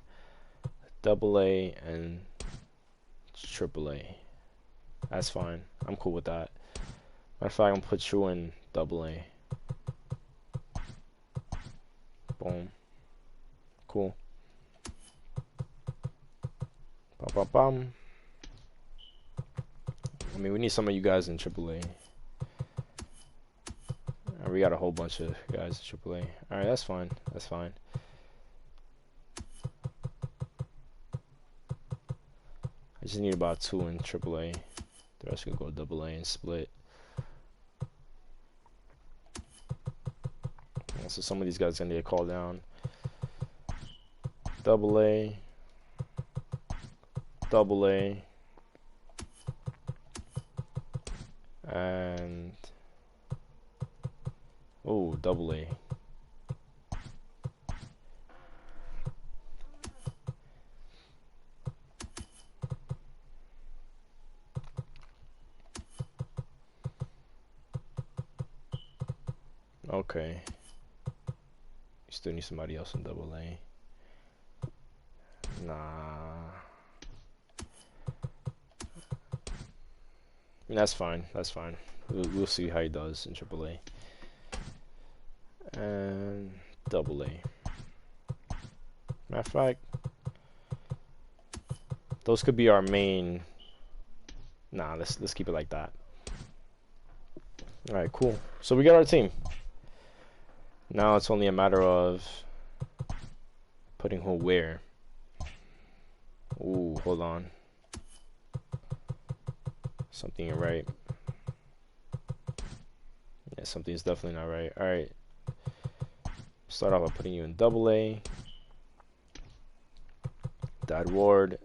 AA and AAA, that's fine. I'm cool with that. Matter of fact, I'm gonna put you in AA. Boom. Cool. Bum, bum, bum. I mean, we need some of you guys in AAA. We got a whole bunch of guys in AAA. Alright, that's fine. That's fine. I just need about 2 in AAA. The rest can go AA and split. So some of these guys are gonna get called down. AA. AA. And oh, AA. Okay. You still need somebody else in AA. Nah. I mean, that's fine. That's fine. We'll see how he does in AAA. And AA. Matter of fact, those could be our main. Nah, let's keep it like that. All right, cool. So we got our team. Now it's only a matter of putting who where. Ooh, hold on. Something ain't right. Yeah, something's definitely not right. All right. Start off by putting you in AA. Dad Ward.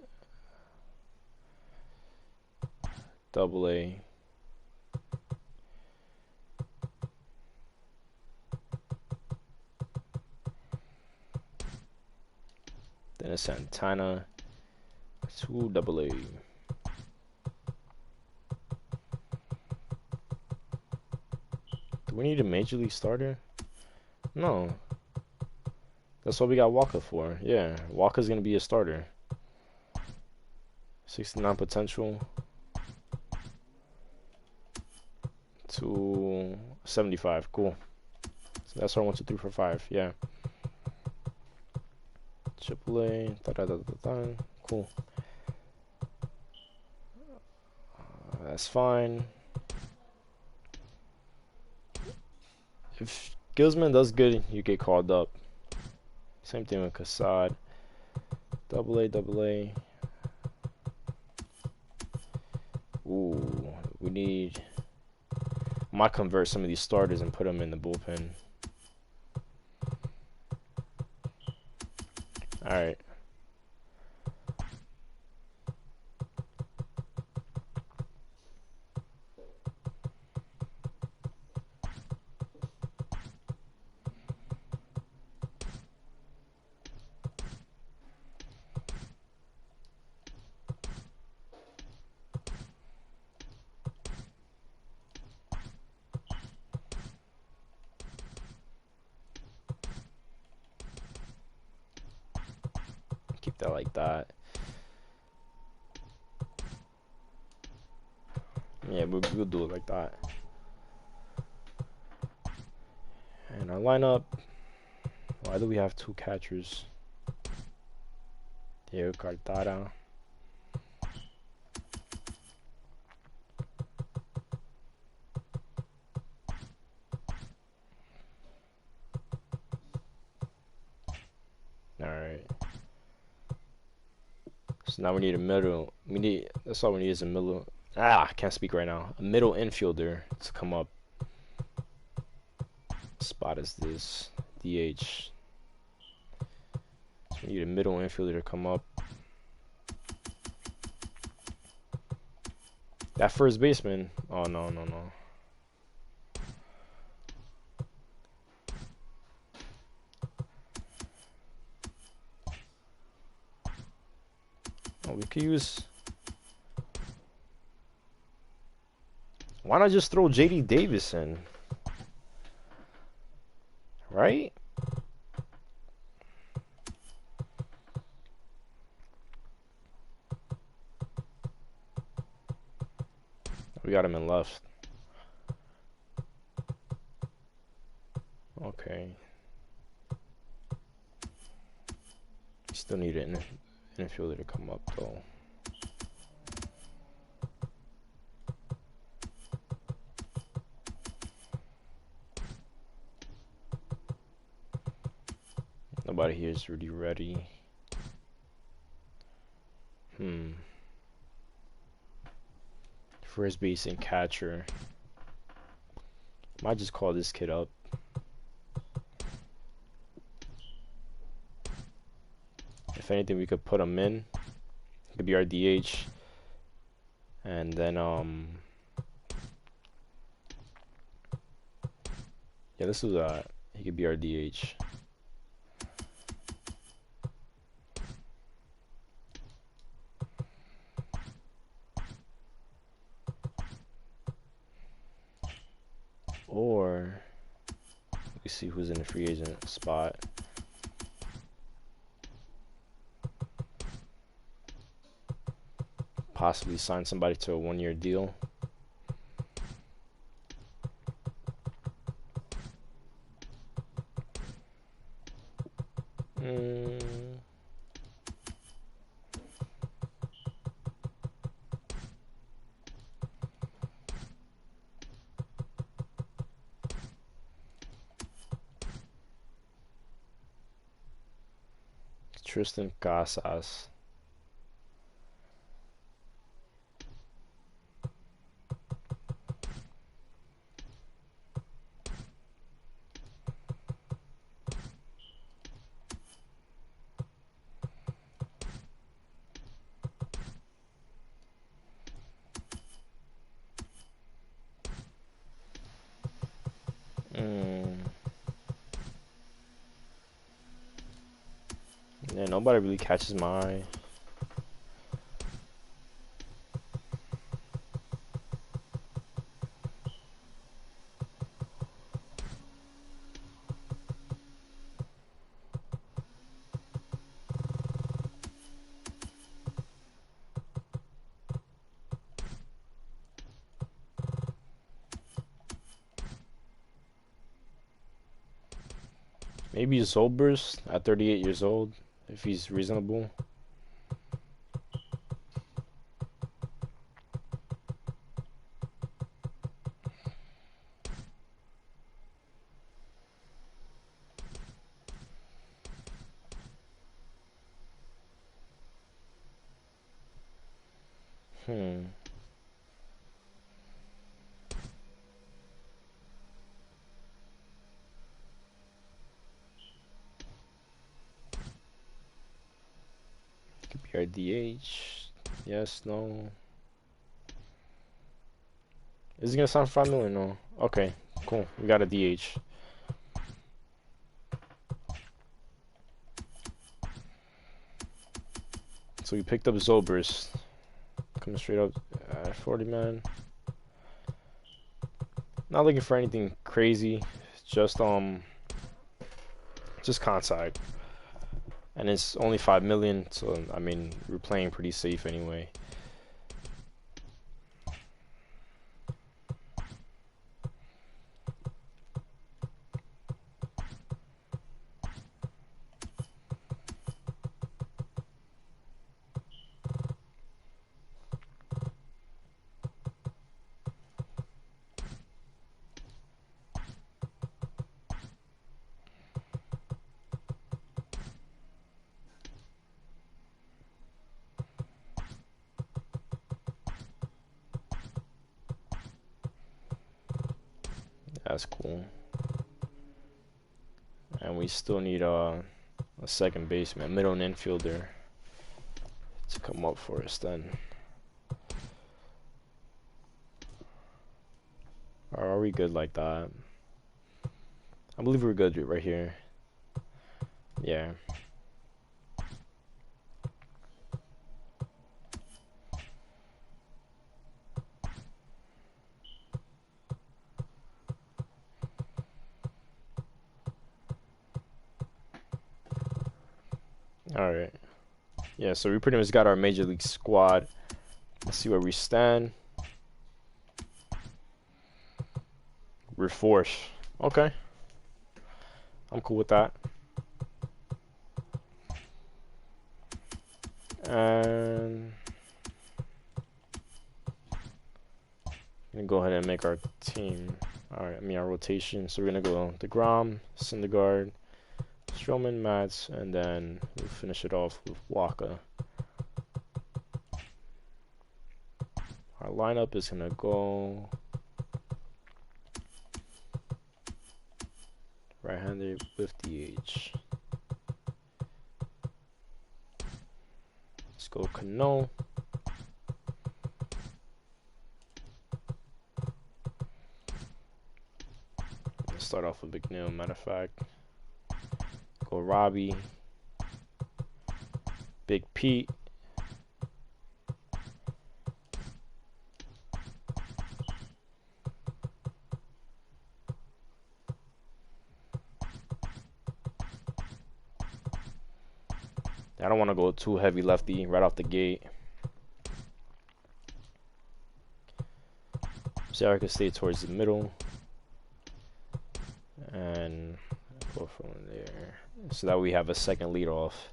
AA. Then it's Santana to AA. Do we need a major league starter? No. That's what we got Walker for. Yeah, Walker's gonna be a starter. 69 potential to 75. Cool. So that's our 1, 2, 3, 4, 5. Yeah. AAA. Cool. That's fine. If Gilsman does good, you get called up. Same thing with Kassad. AA. Ooh, we need. I might convert some of these starters and put them in the bullpen. All right. Keep that like that. Yeah, we'll do it like that. And our lineup. Why do we have 2 catchers? Diego Cartara. Alright. So now we need a middle. That's all we need is a middle. I can't speak right now. A middle infielder to come up. Spot is this. DH. Need a middle infielder to come up. That first baseman. Oh, no, no, no. Oh, we could use... Why not just throw JD Davis in? Right? We got him in left. Okay. Still need an infielder to come up though. Nobody here is really ready. First base and catcher. Might just call this kid up. If anything, we could put him in. He could be our DH. And then, yeah, this is, he could be our DH. Or, let me see who's in the free agent spot. Possibly sign somebody to a 1-year deal. Tristan Casas. Yeah, nobody really catches my eye. Maybe Zolbers at 38 years old, if he's reasonable. Could be our DH. Yes, no. Is it gonna sound familiar? No. Okay, cool. We got a DH. So we picked up Zolbers. Coming straight up at 40 man. Not looking for anything crazy. Just contact. And it's only 5 million, so I mean we're playing pretty safe anyway. That's cool. And we still need a second baseman, middle and infielder to come up for us then. Or are we good like that? I believe we're good right here. Yeah. Alright. Yeah, so we pretty much got our major league squad. Let's see where we stand. We're fourth. Okay. I'm cool with that. And I'm gonna go ahead and make our team. Alright, I mean our rotation. So we're gonna go DeGrom, Syndergaard, Stroman, Matz, and then we'll finish it off with Waka. Our lineup is gonna go right-handed with DH. Let's go Cano. Let's start off with McNeil, matter of fact. Go Robbie. Big Pete. I don't want to go too heavy lefty right off the gate. So I can stay towards the middle and go from there so that we have a second lead off.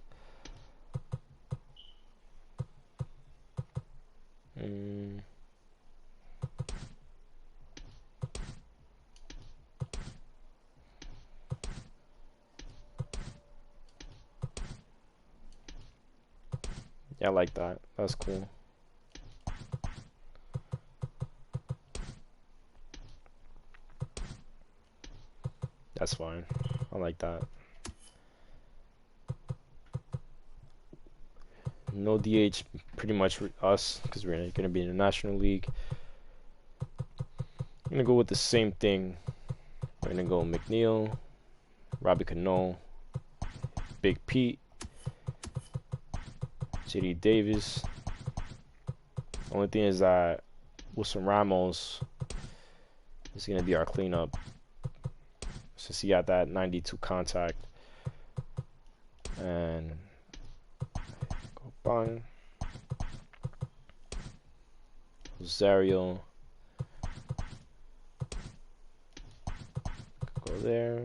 Yeah, I like that. That's cool. That's fine. I like that. No DH, pretty much us, because we're going to be in the National League. I'm going to go with the same thing. We're going to go McNeil, Robbie Cano, Big Pete, J.D. Davis. Only thing is that Wilson Ramos is going to be our cleanup, since he got that 92 contact. And go Bang, Rosario, go there.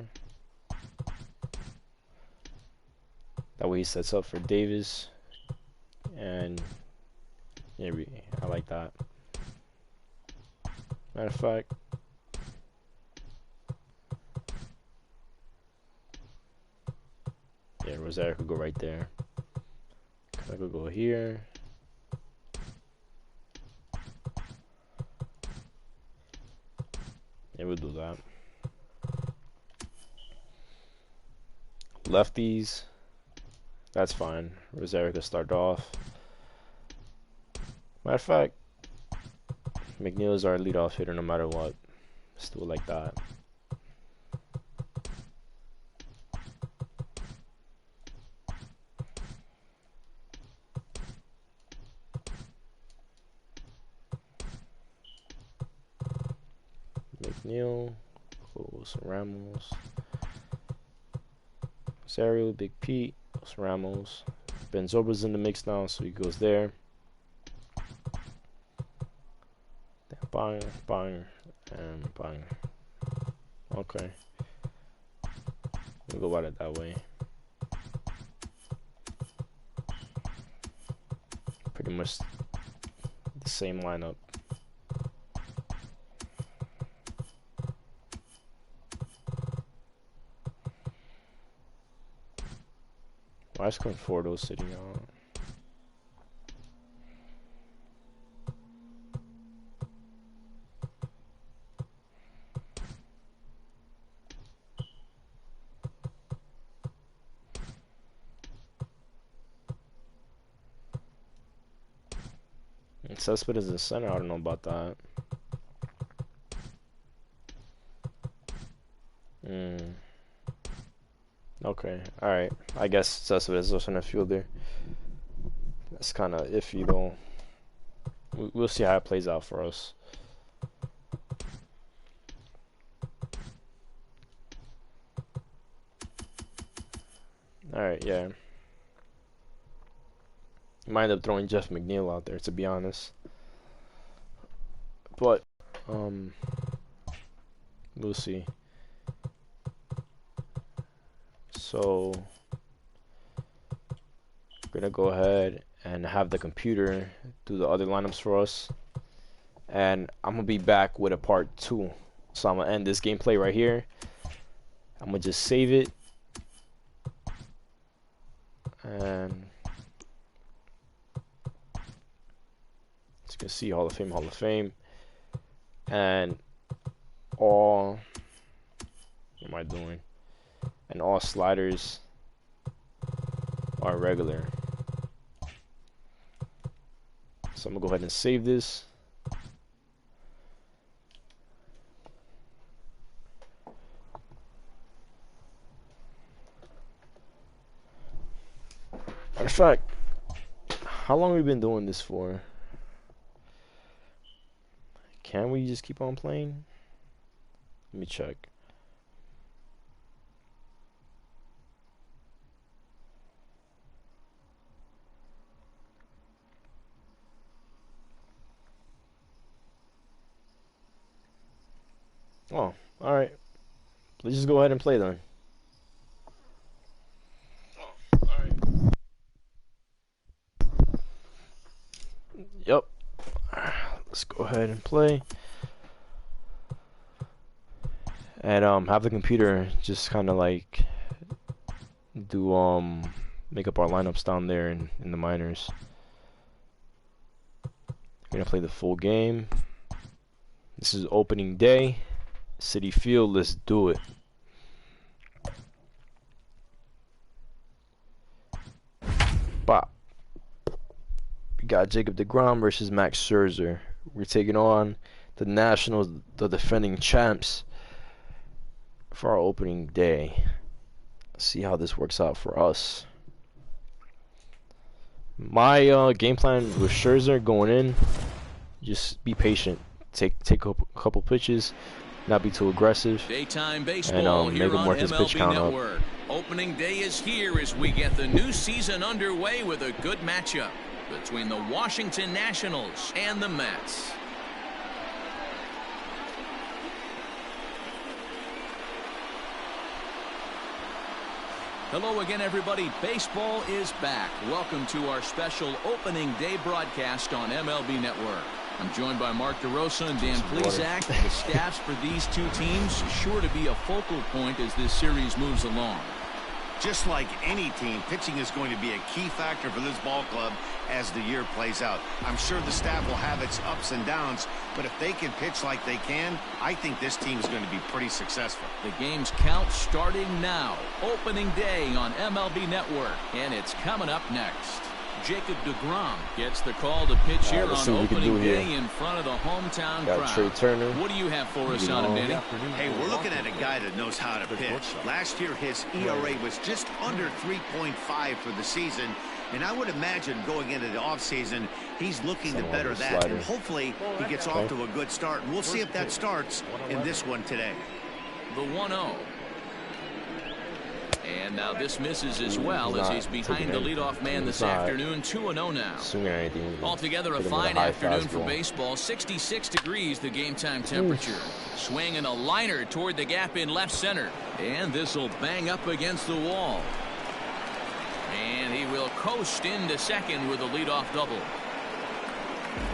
That way he sets up for Davis. And yeah, I like that. Matter of fact, yeah, Rosario could go right there. I could go here. Yeah, we'll do that. Lefties, that's fine. Rosario could start off. Matter of fact, McNeil is our leadoff hitter no matter what. Let's do it like that. McNeil, Wilson Ramos, Rosario, Big Pete, Wilson Ramos. Ben Zobra's in the mix now, so he goes there. Bang, bang, and bang. Okay. We'll go about it that way. Pretty much the same lineup. Why is Conforto sitting out? Cespedes in center. I don't know about that. Okay, alright. I guess Cespedes is in the fielder. That's kind of iffy, though. We'll see how it plays out for us. Alright, yeah. Might end up throwing Jeff McNeil out there, to be honest. But, we'll see. So, we're gonna go ahead and have the computer do the other lineups for us. And I'm gonna be back with a part 2. So I'm gonna end this gameplay right here. I'm gonna just save it. And as you can see, Hall of Fame. And all, what am I doing? And all sliders are regular. So I'm gonna go ahead and save this. Matter of fact, how long have we been doing this for? Can we just keep on playing? Let me check. Oh, alright. Let's just go ahead and play then. Yep. Let's go ahead and play. And have the computer just kind of like do make up our lineups down there in the minors. We're gonna play the full game. This is opening day. City Field, let's do it. Bop. We got Jacob deGrom versus Max Scherzer. We're taking on the Nationals, the defending champs, for our opening day. Let's see how this works out for us. My game plan with Scherzer going in, just be patient. Take a couple pitches, not be too aggressive, Daytime baseball and here make him work on his pitch MLB count Network. up. Opening day is here as we get the new season underway with a good matchup between the Washington Nationals and the Mets. Hello again, everybody. Baseball is back. Welcome to our special opening day broadcast on MLB Network. I'm joined by Mark DeRosa and Dan Plesac. The staffs for these two teams sure to be a focal point as this series moves along. Just like any team, pitching is going to be a key factor for this ball club as the year plays out. I'm sure the staff will have its ups and downs, but if they can pitch like they can, I think this team is going to be pretty successful. The game's count starting now. Opening day on MLB Network, and it's coming up next. Jacob deGrom gets the call to pitch here on opening day in front of the hometown crowd. Trey Turner. What do you have for us on him, Danny? Hey, we're looking at a guy that knows how to pitch. Last year, his ERA was just under 3.5 for the season, and I would imagine going into the offseason, he's looking to better that, and hopefully he gets off to a good start. And we'll see if that starts in this one today. The 1-0. And now this misses as well as he's behind the leadoff man this afternoon. 2-0 now. Altogether a fine afternoon for baseball. 66 degrees the game time temperature. Swinging a liner toward the gap in left center. And this will bang up against the wall. And he will coast into second with a leadoff double.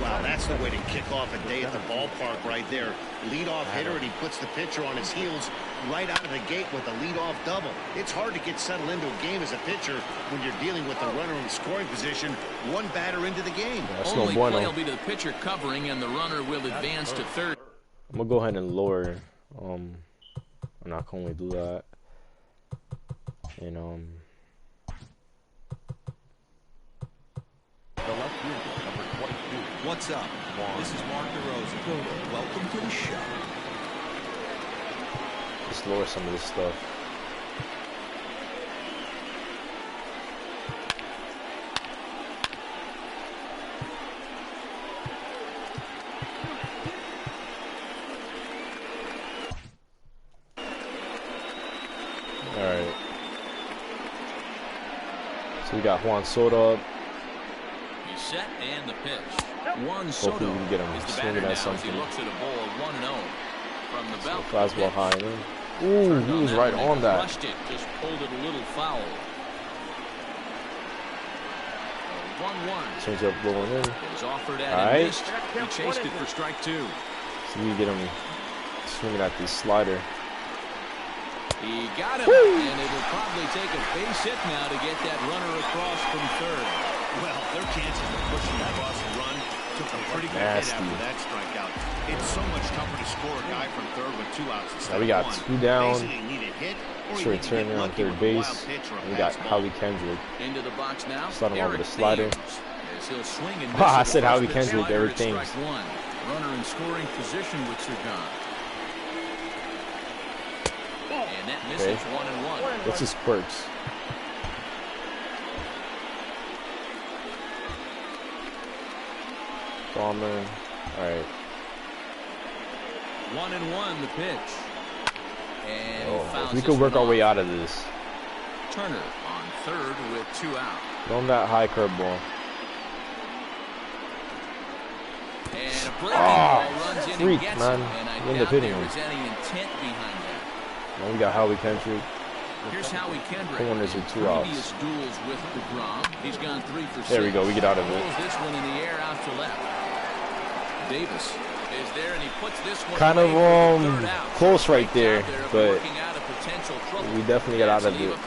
Wow, that's the way to kick off a day at the ballpark right there. Leadoff hitter, and he puts the pitcher on his heels right out of the gate with a leadoff double. It's hard to get settled into a game as a pitcher when you're dealing with a runner in scoring position, one batter into the game. Only play will be to the pitcher covering, and the runner will advance to third. I'm gonna go ahead and lower. I'm not gonna do that. And the left fielder, number 22, What's up? This is Mark DeRosa. Welcome to the show. Let's lower some of this stuff. Alright. So we got Juan Soto. He's set and the pitch. Juan Soto. Hopefully we can get him swinging at something. He looks at a ball 1-0 from the belt. Fastball high in. Ooh, he was right on that. Crushed it, just pulled it a little foul. 1-1. Change up blowing in. It was offered at and missed. He chased it for strike 2. So we get him swinging at this slider. He got him, and it'll probably take a base hit now to get that runner across from third. Well, their chances of pushing across the run took a pretty good hit after that strikeout. It's so much tougher to score a guy from third with 2 outs instead now we got of 1. 2 down. Sure, turning on third base. And we got Howie Kendrick. Into the box now. Slide him over the slider. Swing and I said Howie Kendrick, everything. Runner in scoring position with Sagan. And that misses 1-1. What's his quirks? Ballman. Alright. 1-1 the pitch. And we could work our way out of this. Turner on third with 2 out. Throw him that high curveball. And a breaking ball runs in and gets man. him. And I End up doubt hitting there him. was any intent behind that. Now we got Howie Kendrick. Here's Howie Kendrick. Corners with 2 outs. Previous duels with DeGrom. He's gone 3 for 6. There we go. We get out of it. Pulls this one in the air out to left. Davis is there, and he puts this one kind of close right there, but we definitely got out of it.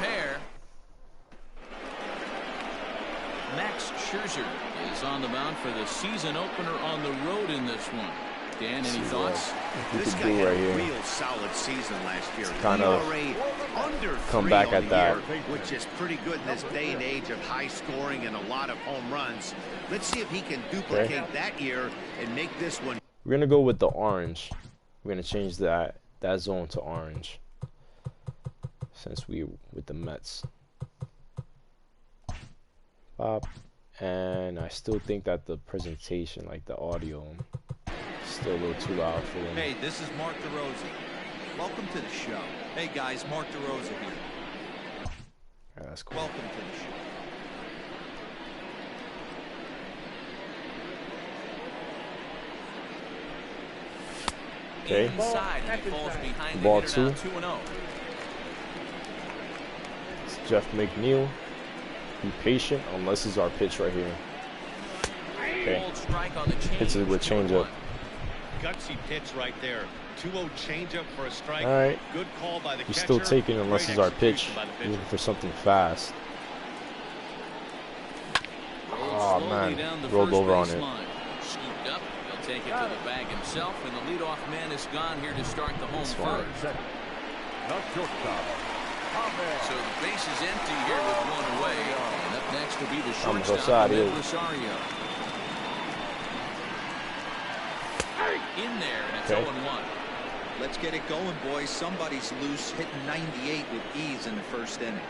Max Scherzer is on the mound for the season opener on the road in this one. Dan, any thoughts? This guy had a real solid season last year. Kind of come back at that, which is pretty good in this day and age of high scoring and a lot of home runs. Let's see if he can duplicate that year and make this one. We're gonna go with the orange. We're gonna change that zone to orange since we with the Mets. Pop. And I still think that the presentation, like the audio, still a little too loud for them. Hey, this is Mark DeRosa. Welcome to the show. Hey guys, Mark DeRosa here. Right, that's cool. Welcome to the show. Okay. Inside, he falls behind Ball the 2. 2-0. It's Jeff McNeil. Be patient unless it's our pitch right here. Okay. Hits it with changeup. Gutsy pitch right there. 2-0 changeup for a strike. All right. Good call by the He's catcher. still taking unless it's our pitch. Looking for something fast. Oh man, rolled over on it. Scooped up. He'll take it to the bag himself, and the leadoff man is gone here to start the home first. So the base is empty here with 1 away. And up next will be the shortstop, Rosario. In there, and it's 0-1. Let's get it going, boys. Somebody's loose, hitting 98 with ease in the first inning.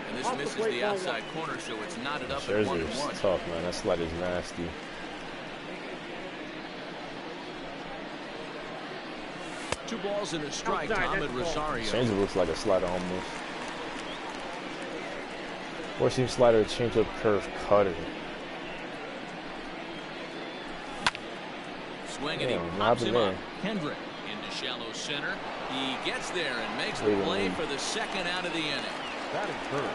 And this misses the outside corner, so it's knotted up at 1-1. Scherzer's tough, man. That slider's nasty. Two balls and a strike, Tom at Rosario. Changer looks like a slider almost. Four-seam slider, change-up, curve, cutter. Swing and he pops him up. Kendrick into shallow center. He gets there and makes the play for the second out of the inning. That occurred.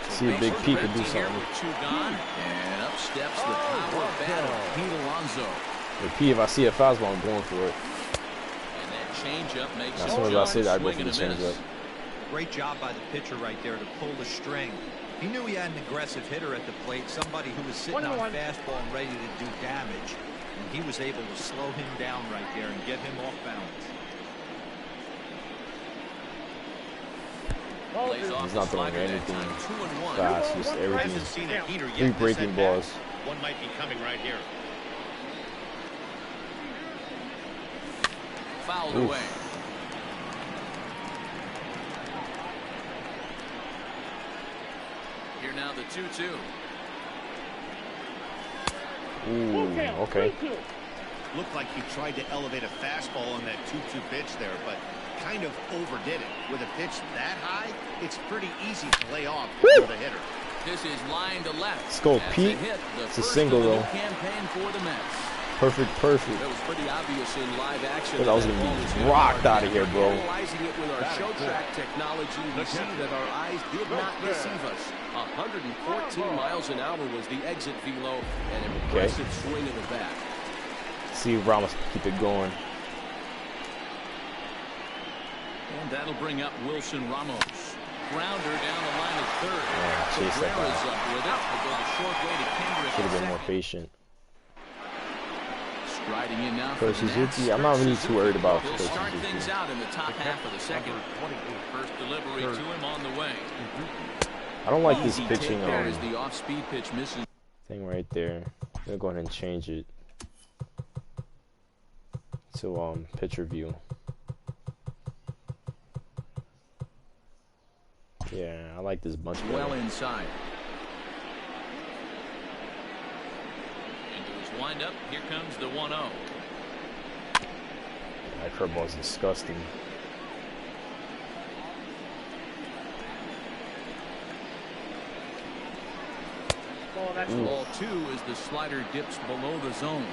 See a big P could do something. With 2 gone, and up steps the power bat of Pete Alonso. The P, if I see a fastball, I'm going for it. And that changeup makes as soon as I say that, I go for the changeup. Great job by the pitcher right there to pull the string. He knew he had an aggressive hitter at the plate, somebody who was sitting on fastball and ready to do damage. And he was able to slow him down right there and get him off balance. He's not throwing anything fast, just everything. 3 breaking balls. One might be coming right here. Fouled away. Here now the 2-2. Ooh, okay. Looked like he tried to elevate a fastball on that 2-2 pitch there, but kind of overdid it. With a pitch that high, it's pretty easy to lay off for the hitter. This is line to left. Let's go, Pete. It's a single though. Campaign for the Mets. Perfect. It was pretty obvious in live action. I was gonna be rocked out of here, bro. Analyzing it with our show track technology, we see that our eyes did not deceive us. 114 miles an hour was the exit velo, and an impressive swing of the bat. See if Ramos can keep it going. And that'll bring up Wilson Ramos. Grounder down the line at third. Yeah, chase that guy. Up with it. We'll go the short way to Kendrick. Should have been more patient. Striding in now for Suzuki, I'm not really too worried about He'll start things out in the top half of the second. First delivery to him on the way. I don't like this pitching There's the off-speed pitch misses. Thing right there. I'm gonna go ahead and change it to pitcher view. Yeah, I like this bunch better. Well inside. Into his windup. Here comes the 1-0. That curveball is disgusting. Ball 2 as the slider dips below the zone.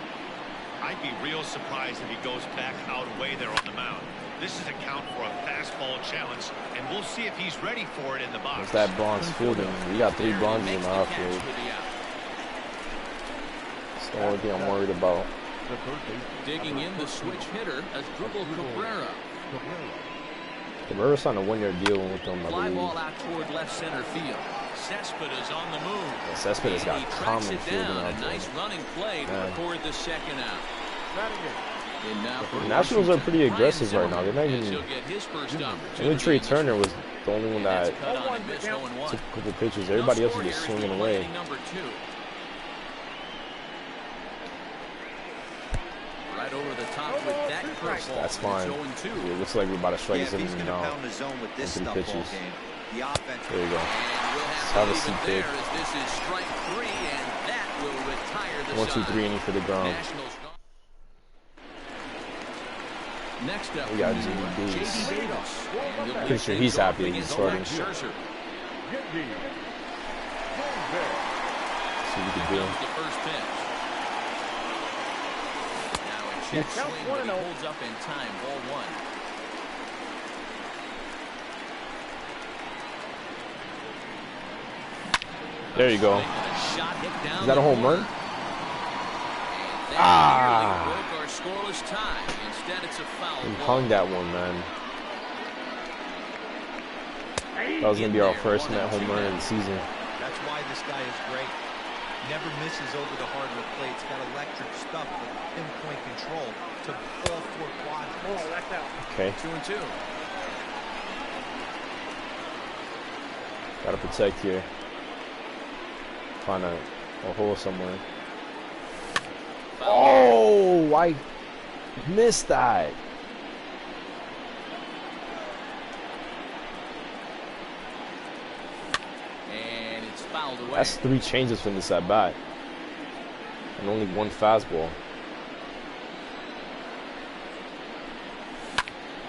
I'd be real surprised if he goes back out away there on the mound. This is a count for a fastball challenge, and we'll see if he's ready for it in the box. It's that bronze fielding. We got 3 bronzes in the outfield. That's the only thing I'm worried about. Digging in the switch hitter as Drupal Cabrera. Cabrera's on a 1-year deal with them, I Fly believe. ball out toward left center field. Cespida's on the move. Yeah, Cespida's got common fielding out A there. nice running play to record the second out. The Nationals are pretty aggressive right now. They're not even. Only Trey Turner was the only one that took a couple pitches. Everybody else is just swinging away. Right over the top with that curveball. That's fine. It looks like we're about to strike something now. 3 pitches. There you go. Let's have a seat there. This is strike 3, and that will retire the 1, 2, 3 inning for the ground. Next up, we got JD Davis. Pretty sure he's happy that he's starting. See what we can do. The first pitch. Now a check swing, but he holds up in time. Ball 1. There you go. Is that a home run? Ah! We hung that one, man. That was gonna be our first net home run of the season. That's why this guy is great. Never misses over the heart of the plate. He's got electric stuff with pinpoint control to all 4 quadrants. Okay. 2-2. Gotta protect here. Find a hole somewhere. Oh, I missed that. And it's fouled away. That's 3 changes from this at bat. And only 1 fastball.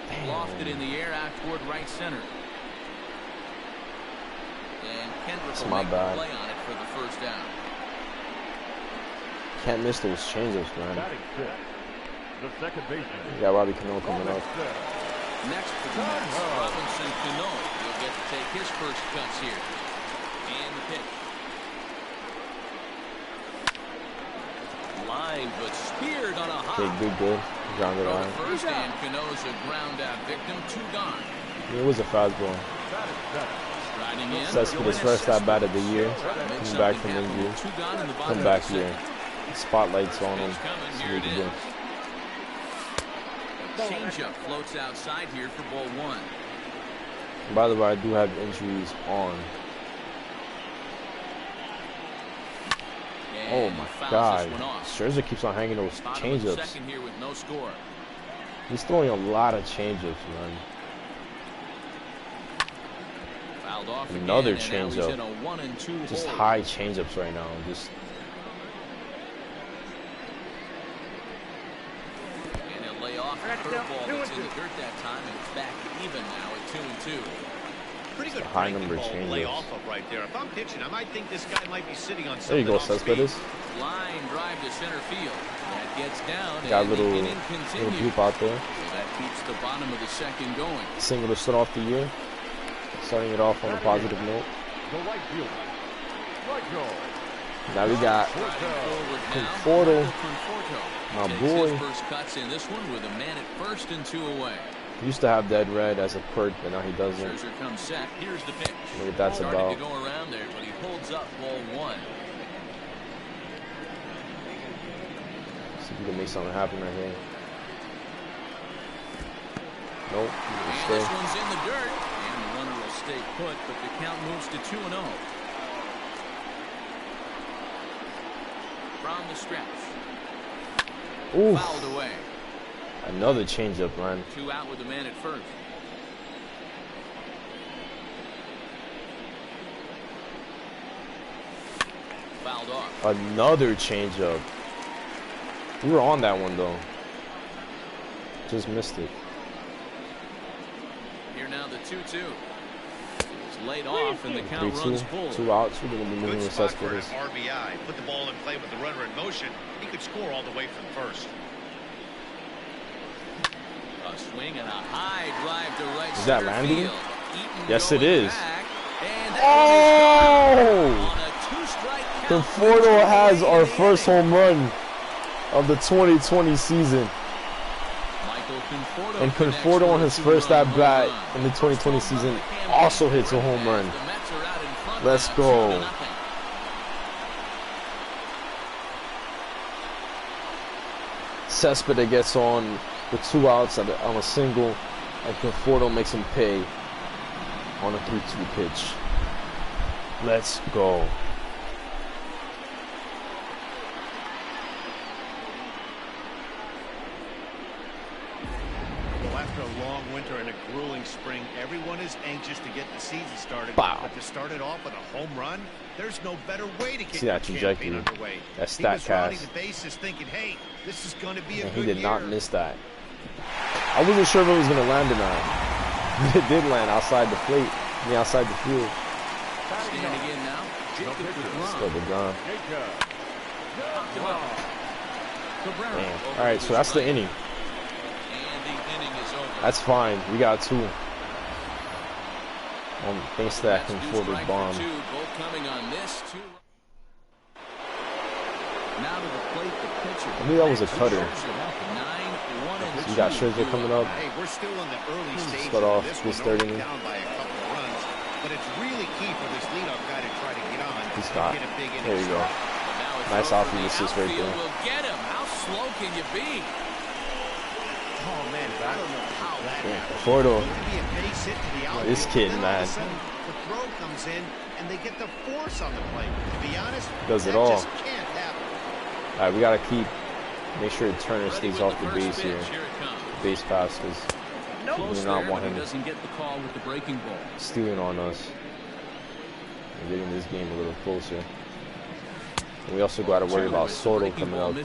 Damn. Lofted in the air out toward right center. And Kendrick will make a play on it for the first down. Can't miss those changes, man. The second baseman. We got Robbie Cano coming up. Next for the Mets, Robinson Cano will get to take his first cuts here. And the pitch. Line, but speared on a hop. Okay, good. Grounded line. First, and Cano's a ground out victim. 2 gone. It was a fastball. Cespedes first at bat of the year. Coming back from injury. Come back here. Spotlights on him. See what he can do. Changeup floats outside here for ball 1. By the way, I do have injuries on. Oh my God. Scherzer keeps on hanging those changeups. He's throwing a lot of changeups, man. Another changeup. Just high changeups right now. Just. And he'll lay off the curveball that's in the dirt that time, and it's back even now at 2-2. Pretty good high number of changes. Lay off of right there. If I'm pitching, I might think this guy might be sitting on there you go, Cespedes. Line drive to center field. That gets down. Got a little group out there. So that keeps the bottom of the second going. Single to start off the year. Starting it off on a positive note. Now we got Conforto, my boy. First cuts in this one with a man at first and 2 away. He used to have dead red as a perk, but now he doesn't. Scherzer comes set. Here's the pitch. Look what that's about. To go around there, but he holds up ball 1. See if we can make something happen right here. Nope. And this one's in the dirt. And the runner will stay put, but the count moves to 2-0. From the stretch. Ooh. Fouled away. Another changeup, man. 2 out with the man at first. Fouled off. Another changeup. We were on that one though. Just missed it. Here now the 2-2. It's laid off and the count 3-2. runs full. 2 outs. We're gonna be moving with Cespedes. RBI. Put the ball in play with the runner in motion. He could score all the way from first. A swing and a high drive to right. Is that landing? Yes, it is. Oh! Conforto has our first home run of the 2020 season. And Conforto on his first at bat in the 2020 season also hits a home run. Let's go. Cespedes gets on with 2 outs on a single, and Conforto makes him pay on a 3-2 pitch. Let's go. Well, after a long winter and a grueling spring, everyone is anxious to get the season started. Wow. But to start it off with a home run, there's no better way to get See that trajectory, underway. that stat cast. The bases thinking, hey, this is going to be a and good he did year. not miss that. I wasn't sure if it was going to land or not. It did land outside the plate, outside the field. Standing in now. Still the gun. All right, so that's the inning. That's fine. We got 2. Thanks to that Conforto bomb. Both coming on this. Now to the plate, the pitcher. I knew that was a cutter. So you got Scherzer coming up. Hey, we're still in the early stages. Start off this this third inning. down by a couple of runs, but it's really key for this leadoff guy to try to get on. He's got. Get a big There you go. Nice outfield assist right there. Will get him. How slow can you be? Oh man, I don't know how that happened. Conforto. This kid, man. The throw comes in and they get the force on the plate. To be honest, does it that all. just can't happen. All right, we gotta make sure Turner stays off the base here. Base pass, because we do not want him doesn't get the call with the breaking ball. stealing on us and getting this game a little closer. And we also got to worry about Soto coming up.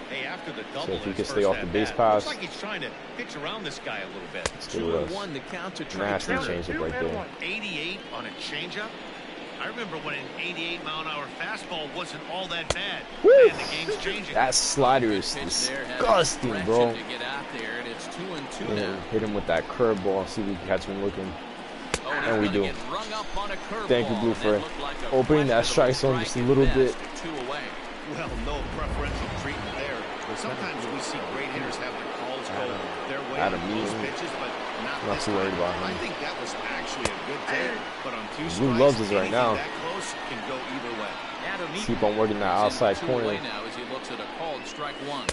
Hey, after the double So if he in can his stay first off the base at-bat, pass, looks like he's trying to pitch around this guy a little bit. stay with us. 2-1 the count to Nasty Turner. changeup right there. 88 on a changeup. I remember when an 88-mile-an-hour fastball wasn't all that bad. Woo! Man, the game's changing. That slider is disgusting, bro. To get out there, and it's 2-2 Yeah, now. hit him with that curveball. See if we can catch him looking. Oh, And we do. get rung up on a Thank you, curveball. Blue, for That looked like a opening that strike questionable zone just a strike little at bit. best. 2 away. Well, no preferential treatment there. Sometimes we see great hitters have their calls go their way on those pitches, but not too worried about him. I think that was actually a good take, but on 2 strikes, Blue loves us right anything now. that close can go either way. Keep on working that outside corner. Now as he looks at a called strike 1.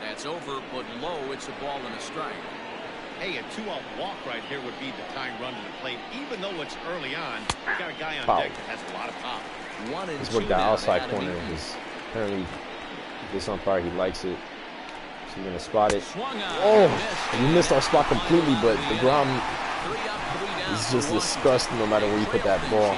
That's over, but low. It's a ball and a strike. Hey, a 2-out walk right here would be the tying run to the plate. Even though it's early on, you got a guy on deck that has a lot of pop. Let's work that outside corner. Apparently, this umpire, he likes it. So you're going to spot it. Oh, we missed our spot completely, but the ground is just disgusting no matter where you put that ball.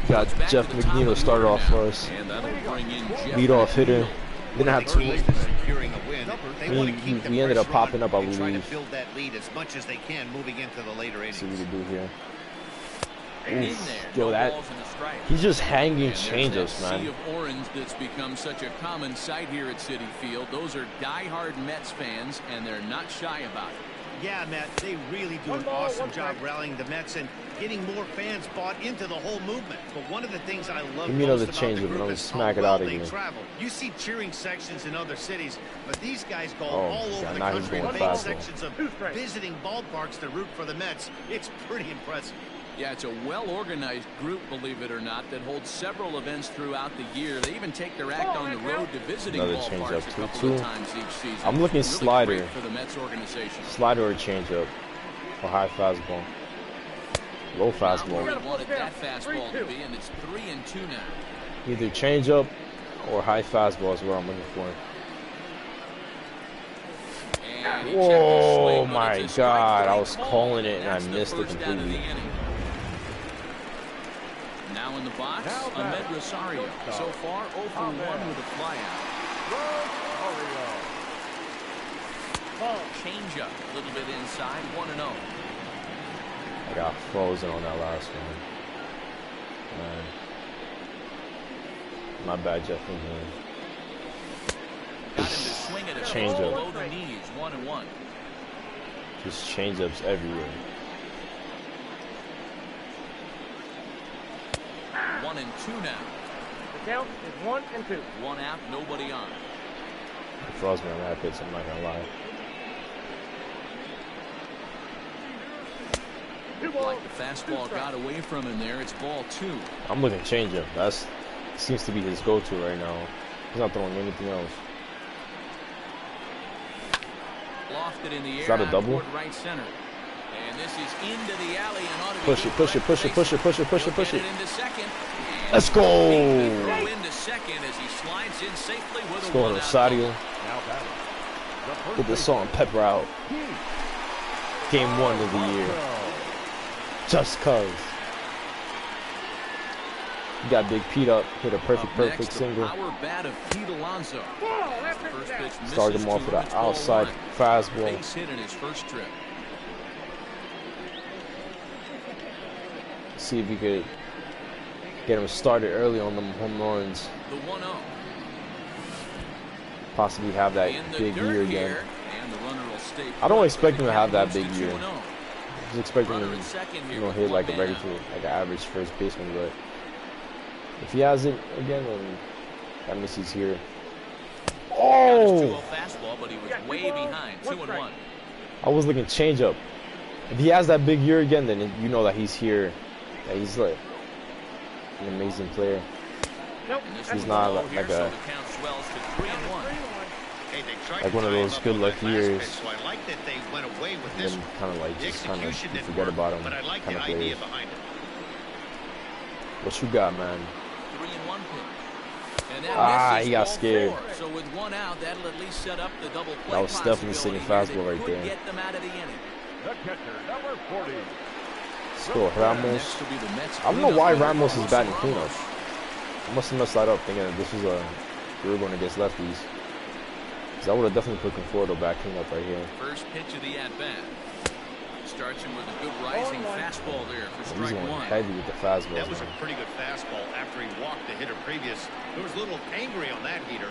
Got Jeff McNeil started off for us. Lead-off hitter. Didn't have too much. We ended up popping up, I believe. Trying to build that lead as much as they can moving into the later innings. See what we can do here. Yo, that he's just hanging changeups, man. Sea of orange that's become such a common sight here at Citi Field. Those are die-hard Mets fans, and they're not shy about it. Yeah, Matt, they really do an awesome job rallying the Mets and getting more fans bought into the whole movement. But one of the things I love most about the group is how well they travel. You see cheering sections in other cities, but these guys go all over the country and make sections of visiting ballparks to root for the Mets. It's pretty impressive. Yeah, it's a well-organized group, believe it or not, that holds several events throughout the year. They even take their act on the road to visiting ballparks a couple of times each season. I'm looking really slider for the Mets organization. Slider or changeup for high fastball. Low fastball. Where he wanted that fastball to be, and it's 3-2 now. Either changeup or high fastball is what I'm looking for. Whoa, my God. I was calling it and I missed it completely. Now in the box, Ahmed Rosario. So far, 0 for 1 with a flyout. Change up a little bit inside, 1-0. I got frozen on that last one. My bad, Jeff. Got him to swing it Change up. below the knees, 1-1. Just change-ups everywhere. 1-2 now. The count is 1-2. 1 out, nobody on. It froze me on that pitch, I'm not gonna lie. Like the fastball got away from him there. It's ball 2. I'm looking changeup. That seems to be his go-to right now. He's not throwing anything else. Lofted in the air. Is that a double? Right center. And this is into the alley and ought to push it, push it, push it, push it, push it, push it, push it. Into second. Let's go. Into second as he slides in safely with Let's go, Rosario. Put the salt and pepper out. Game 1 of the year. Just cuz. You got Big Pete up, hit a perfect single. Start him off with an outside fastball. Base hit in his first trip. See if we could get him started early on them home runs. The 1-0. Possibly have that big year again. I don't expect him to have that big year. I just expect him to, hit like a regular, like an average first baseman. But if he has it again, then that means he's here. Oh! Fastball, but he was way behind. 2-1. I was looking changeup. If he has that big year again, then you know that he's here. That he's like an amazing player. He's not like a one of those good luck years. So I like that they went away with this. And kind of like just kind of forget about him. Kind of players. What you got, man? 3-1 pitch. He got scared. So with 1 out, that'll at least set up the double play. That was definitely sitting fastball right there. Get them out of the inning. The catcher, number 40. Let's go, Ramos. I don't know why Ramos is batting cleanup. I must have messed that up thinking that this was we were going against lefties. Because I would have definitely put Conforto back cleanup right here. First pitch of the at-bat. Starts him with a good rising fastball there for strike He's going 1. heavy with the fastball. That was a pretty good fastball after he walked the hitter previous. There was a little angry on that heater.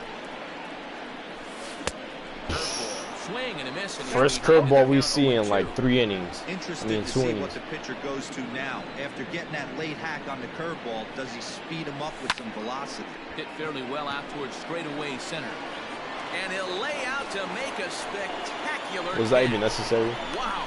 Swing and a miss. First curveball we see in like 3 innings. Interested to 2 see innings. what the pitcher goes to now. After getting that late hack on the curveball, does he speed him up with some velocity? Hit fairly well out towards straightaway center. And he'll lay out to make a spectacular Was that even necessary? Wow.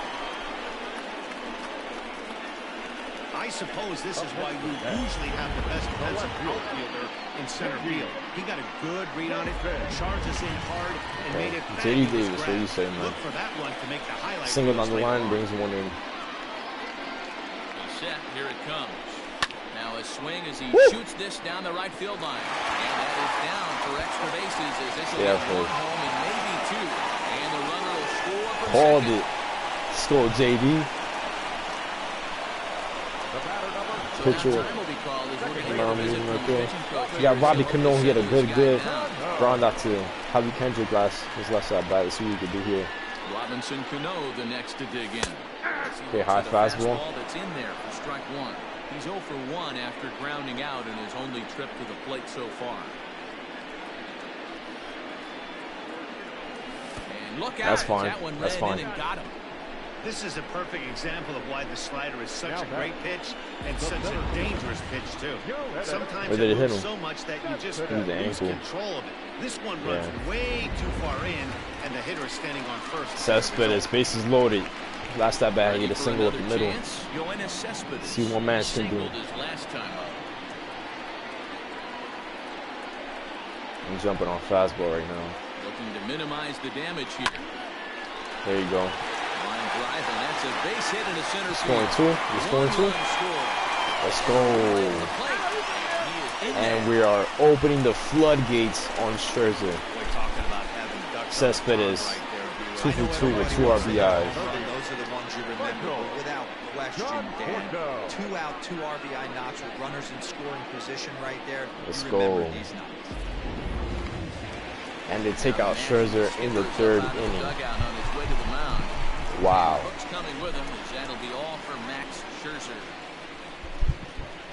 I I suppose this is why you usually have the best defensive outfielder in center field. He got a good read on it, charges in hard, and made it back J.D. to his Davis, what grab. you say, man? Look for that one to make the highlight. Single on the line, brings one in. He's set. Here it comes. Now a swing as he shoots this down the right field line. And that is down for extra bases as this will get one home and maybe two. And the runner will score from Called second. it. Score JD. Pitcher. You got Robbie Cano. He had a good ground out to Javi Kendrick his last at bat. Let's see what he could do here. Robinson Cano the next to dig in. Okay, high fastball. That's in there for strike one. He's 0 for 1 after grounding out in his only trip to the plate so far. And look out. That's fine. That one That's fine. in and got him. This is a perfect example of why the slider is such a great pitch and such a dangerous pitch, too. Sometimes Or did it it hit moves him? so much that you just Through the lose ankle. control of it. This one runs way too far in, and the hitter is standing on first. Cespedes, bases loaded. Last at bat, he hit a single up the middle. See what man can do. I'm jumping on fastball right now. Looking to minimize the damage here. There you go. Line drive, and that's a base hit in the center Scoring field. two. He's scoring two. Let's go. And we are opening the floodgates on Scherzer. Cespedes, 2 for 2 with 2 RBIs. Those are the ones you remember without question, Dan. 2 out, 2 RBI knocks with runners in scoring position right there. Let's go. And they take out Scherzer in the 3rd inning. Wow.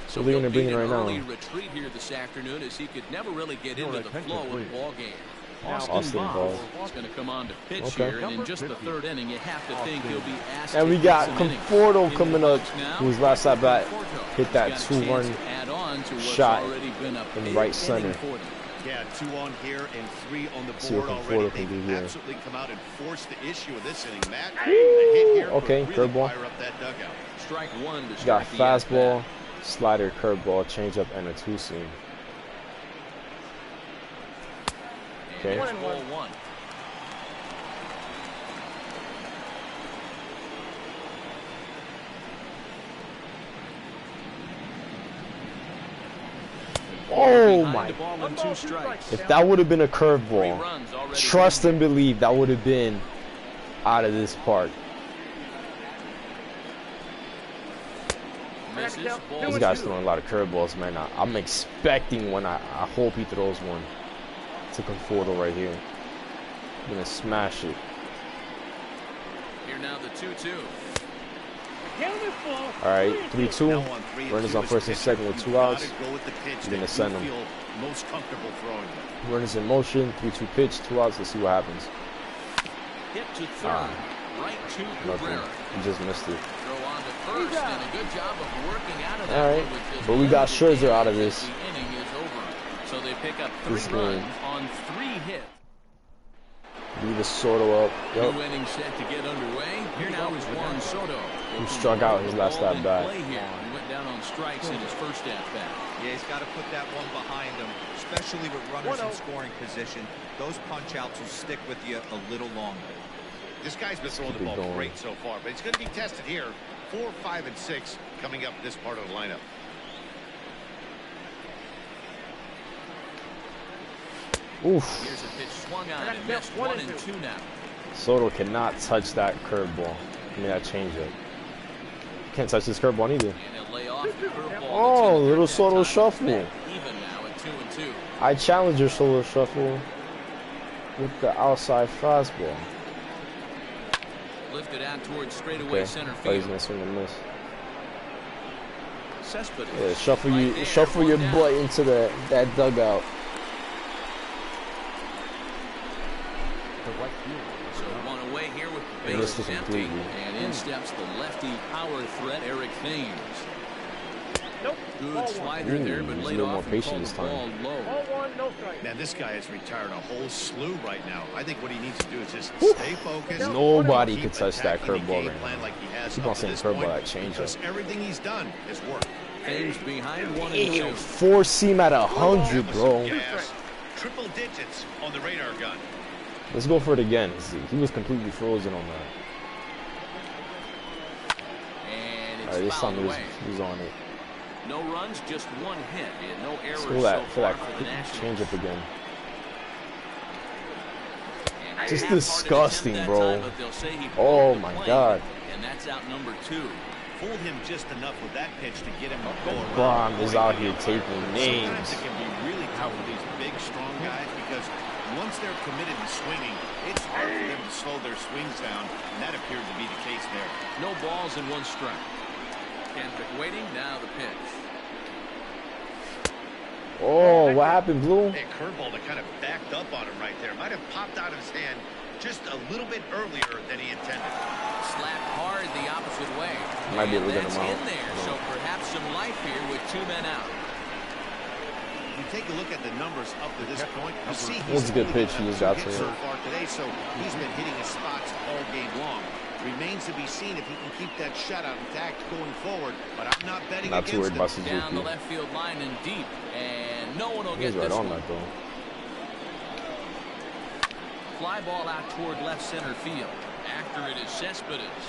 So they're going to bring it right now. Retreat here this afternoon as he could never really get into the flow of the ball game. Austin Ball. He's going to come on to pitch here, and in just the 3rd inning, you have to think he'll be asked. And we got Conforto coming up, whose last at bat hit that 2-run shot in right center. Yeah, 2 on here and 3 on the See board what already. Conforto can do They've here. absolutely come out and forced the issue of this inning, Matt. The hit here Okay, could really curveball. fire up that dugout. Strike one to You got strike the fastball, slider, curveball, changeup, and a 2-seam. Okay. Ball 1. Oh my! Ball and 2 strikes. If that would have been a curveball, trust and believe that would have been out of this park. This guy's throwing a lot of curveballs, man. I'm expecting one. I hope he throws one to Conforto right here. I'm gonna smash it. Here now the 2-2. All right, 3-2. Runners on first and second with 2 outs. You're gonna send them. Most comfortable throwing. Runners in motion. 3-2 pitch. 2 outs. Let's see what happens. Hit to 3rd. Right to Nothing. Cabrera. He just missed it. Throw on to first, and a good job of working out of that. All right, but we got Scherzer out of this. The inning is over. So they pick up 3 This runs game. on 3 hits. Leave the Soto up. Yep. New inning set to get underway. Here now is Juan Soto. Who struck out his last at bat. He went down on strikes in his first at bat. Yeah, he's got to put that one behind him, especially with runners in scoring position. Those punch outs will stick with you a little longer. This guy's been throwing the ball great so far, but it's going to be tested here. 4, 5, and 6 coming up this part of the lineup. Oof. Here's a pitch swung on and missed. 1 and 2 now. Soto cannot touch that curveball. I mean that changeup. Can't touch this curveball either. And he'll lay off the curveball. Oh, little Soto shuffle. Even now at 2 and 2. I challenge your Soto shuffle with the outside fastball. Lifted out towards straightaway center Oh, he's field. gonna swing and miss. Cespedes. Yeah, shuffle Right there, shuffle your down. butt into that dugout. So 1 away here with the And this bases is empty. completely. And in steps the lefty power threat, Eric Thames. Good slider there, but laid off and called the ball low. Man, this guy has retired a whole slew right now. I think what he needs to do is just stay focused. Nobody could touch that curveball right now. Like he has Keep on saying curveball, that change because everything he's done has worked. Things behind 1-2. 4-seam at 100, bro. Triple digits on the radar gun. Let's go for it again. See, he was completely frozen on that. And it's Alright, this time he away. was on it. No runs, just one hit, and no errors Let's go that, so for far that for the Nationals. change up again. And Just half-hearted disgusting, attempt bro. that time, but they'll say he Oh broke the my plane, God. And that's out number 2. Fooled him just enough with that pitch to get him to go around. Braun is out here taking names. Sometimes it can be really tough with these big, strong guys because once they're committed to swinging, it's hard for them to slow their swings down, and that appeared to be the case there. No balls and 1 strike. Kendrick waiting, now the pitch. Oh, what happened, Blue? Hey, curveball that kind of backed up on him right there. Might have popped out of his hand just a little bit earlier than he intended. Slapped hard the opposite way. Might be able to get that's him out. in there, so perhaps some life here with 2 men out. If you take a look at the numbers up to this point, you see That's a good pitch he just got to so it. far today, so he's been hitting his spots all game long. Remains to be seen if he can keep that shutout intact going forward, but I'm not betting Not too worried against about him. Down the Suzuki. left field line and deep, and no one will He's get right this on one. that, though. Fly ball out toward left center field. After it is Cespedes.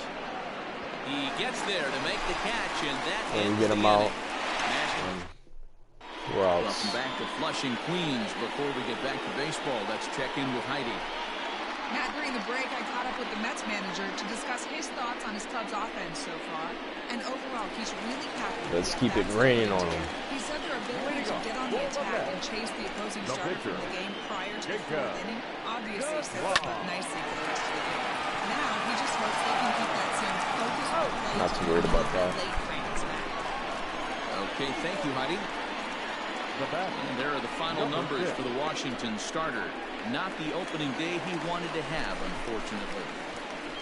He gets there to make the catch, and that And ends get him the out. inning. We're out. Welcome back to Flushing, Queens. Before we get back to baseball, let's check in with Heidi. Matt, during the break, I caught up with the Mets manager to discuss his thoughts on his club's offense so far. And overall, he's really happy. Let's keep it raining on him. He said their ability to get on the attack and chase the opposing starter from the game prior to the 4th inning obviously sets them up nicely for the rest of the game. Now, he just hopes they can keep that same focus on play. Not too worried about that. Late fans back. Okay, thank you, Heidi. And there are the final numbers for the Washington starter. Not the opening day he wanted to have, unfortunately.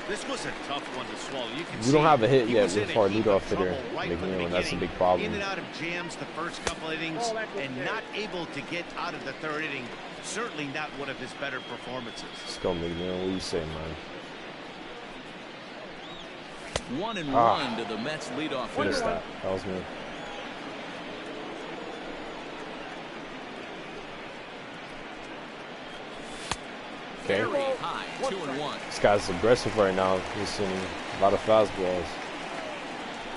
This was a tough one to swallow. You can We don't have a hit he yet was in with our a heap leadoff of trouble hitter, right from the McNeil, and that's a beginning. big problem. In and out of jams the first couple innings, and not able to get out of the 3rd inning. Certainly not one of his better performances. Let's go, McNeil. What do you say, man? 1-1 to the Mets leadoff Finish hitter. that. That was me. Okay. Very high, 2-1. This guy's aggressive right now. He's seeing a lot of fastballs.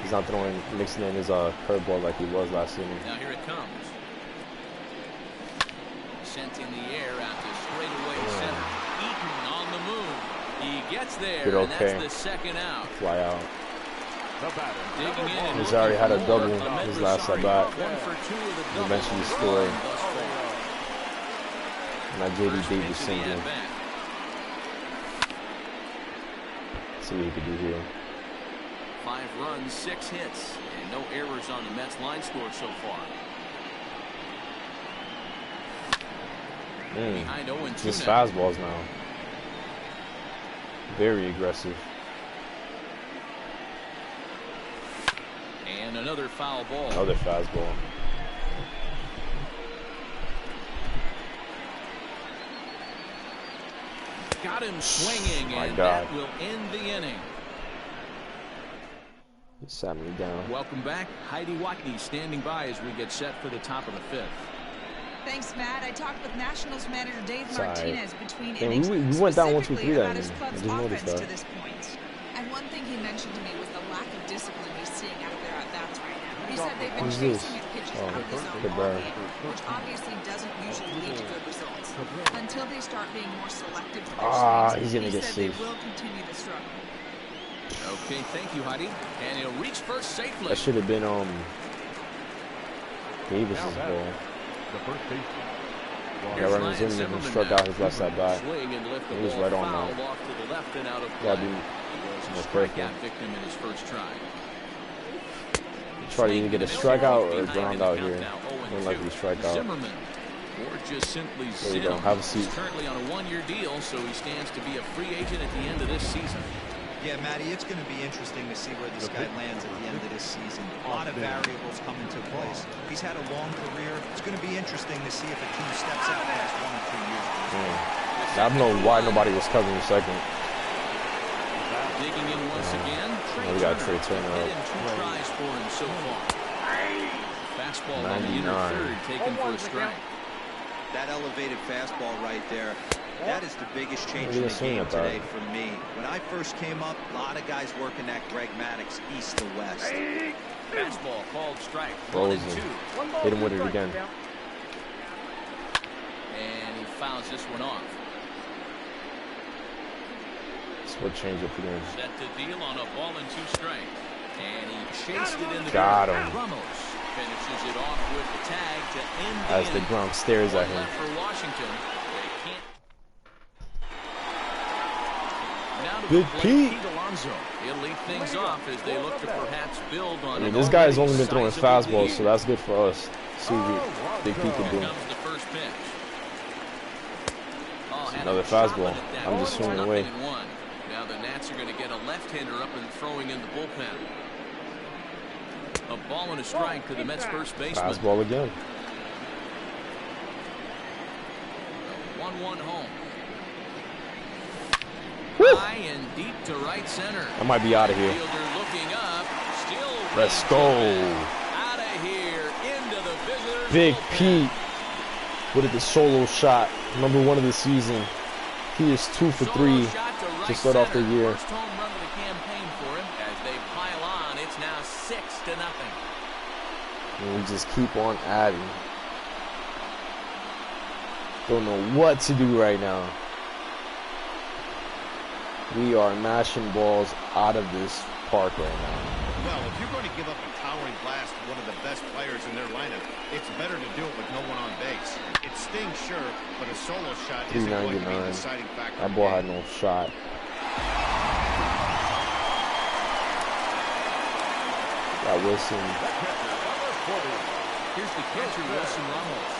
He's not throwing, mixing in his curveball like he was last inning. Now here it comes. Sent in the air out to straightaway center. Eaton on the move. He gets there, Did and okay. that's the 2nd out. Fly out. Digging in and He's already had a looking double for his last at bat. 1 for 2 of the doubles Eventually run scored. thus far. And that JD First Davis pitch of the single. at-bat. See what he could do here. 5 runs, 6 hits, and no errors on the Mets line score so far. Behind 0-2 Just now. fastballs now. Very aggressive. And another foul ball. Another fastball. Got him swinging, My and God. that will end the inning. He sat me down. Welcome back. Heidi Watney standing by as we get set for the top of the 5th. Thanks, Matt. I talked with Nationals manager Dave Sorry. Martinez between Yeah, innings, we went down 1-2-3 specifically that about his inning. club's I just noticed offense that. to this point. And one thing he mentioned to me was the lack of discipline he's seeing out of their at-bats right now. He said they've been Who's this? chasing his pitches Oh, out of the zone good all bird. game, which obviously doesn't usually lead to good results. Until they start being more selective with their he's swings, gonna he get said safe. they will continue to struggle. Okay, thank you, Heidi. And he'll reach first safely. That should have been Davis's ball. Yeah, runners in and he struck out his last at bat. Swing and lift the He was ball right on foul that. off to the left and out of play. Gotta be He was a more strikeout careful. victim in his first try. Try to either get a strikeout or a Behind ground in the out count here. now, 0-2. More likely strikeout. Zimmerman, or just simply There you Zim. go. Have a seat. He's currently on a 1-year deal, so he stands to be a free agent at the end of this season. Yeah, Matty, it's going to be interesting to see where this guy lands at the end of this season. A lot of variables come into place. He's had a long career. It's going to be interesting to see if a team steps out past 1 or 2 years. I don't know why nobody was covering second. Digging in once again. We got Trey Turner up. 2 tries for him so far. Fastball on the inner third, taken for a strike. That elevated fastball right there. That is the biggest change in the game today for me. When I first came up, a lot of guys working that Greg Maddux east to west. Fastball called strike. Frozen. 1-2. Hit him with it again. And he fouls this one off. Split change up again. Set to deal on a ball and 2 strikes. And he chased it in the Got him. Ramos finishes it off with the tag to end the as the ground stares at him. For Washington. Big Pete. He'll lead things off as they look to perhaps build on. I mean, this guy has only been throwing fastballs, so that's good for us. See what Big Pete can do. Another fastball. I'm just swinging away. Now the Nats are going to get a left-hander up and throwing in the bullpen. A ball and a strike to the Mets first baseman. Fastball again. 1-1 home. Woo. High and deep to right center. I might be out of here. Looking up, still let's go. Out of here into the visitors. Big Pete with the solo shot, #1 of the season. He is 2 for 3 to start off the year. First home run of the campaign for him as they pile on. It's now 6-0. And we just keep on adding. Don't know what to do right now. We are mashing balls out of this park right now. Well, if you're going to give up a towering blast to one of the best players in their lineup, it's better to do it with no one on base. It stings, sure, but a solo shot isn't going to be the deciding factor. That ball had no shot. Got Wilson. Here's the catcher, Wilson Ramos.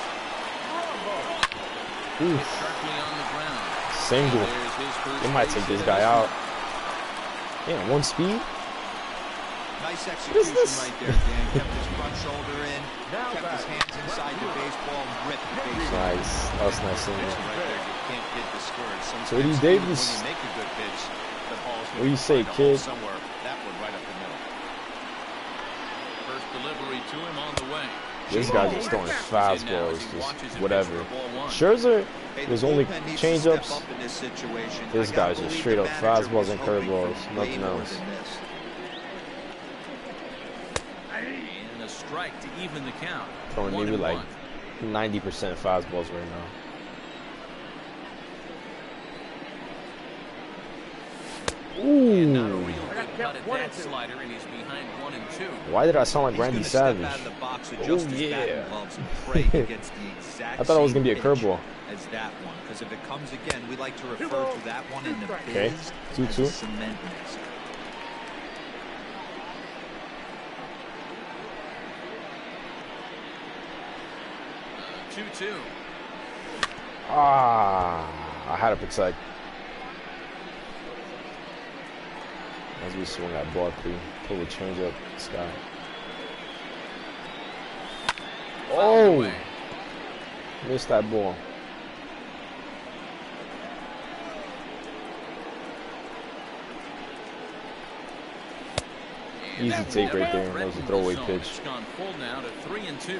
Sharply on the ground. Single. They might take this guy out. Damn, 1 speed. Nice execution right there, Dan. Kept his front shoulder in, kept his hands inside the baseball, and ripped the baseball. Nice. That was nice single. Right there, you can't get discouraged. Sometimes so Eddie Davis. When you make a good pitch, the ball's what do you say, kid? Somewhere that one right up the middle. First delivery to him on the way. This guy's just throwing fastballs, just whatever. Scherzer, there's only changeups. This guy's just straight up fastballs and curveballs, nothing else. And a strike to even the count. Throwing maybe like 90% fastballs right now. Ooh. Slider, and he's behind 1 and 2. Why did I sound like Randy Savage? Oh yeah. I thought it was gonna be a curveball. As that one, because if it comes again, we like to refer to that one in the okay. 2-2. Cement mix. Two. I had to protect. As we swing that ball through, pull the change up, this guy. Oh! Missed that ball. Easy take right there. That was a throwaway pitch. Gone full now to 3 and 2.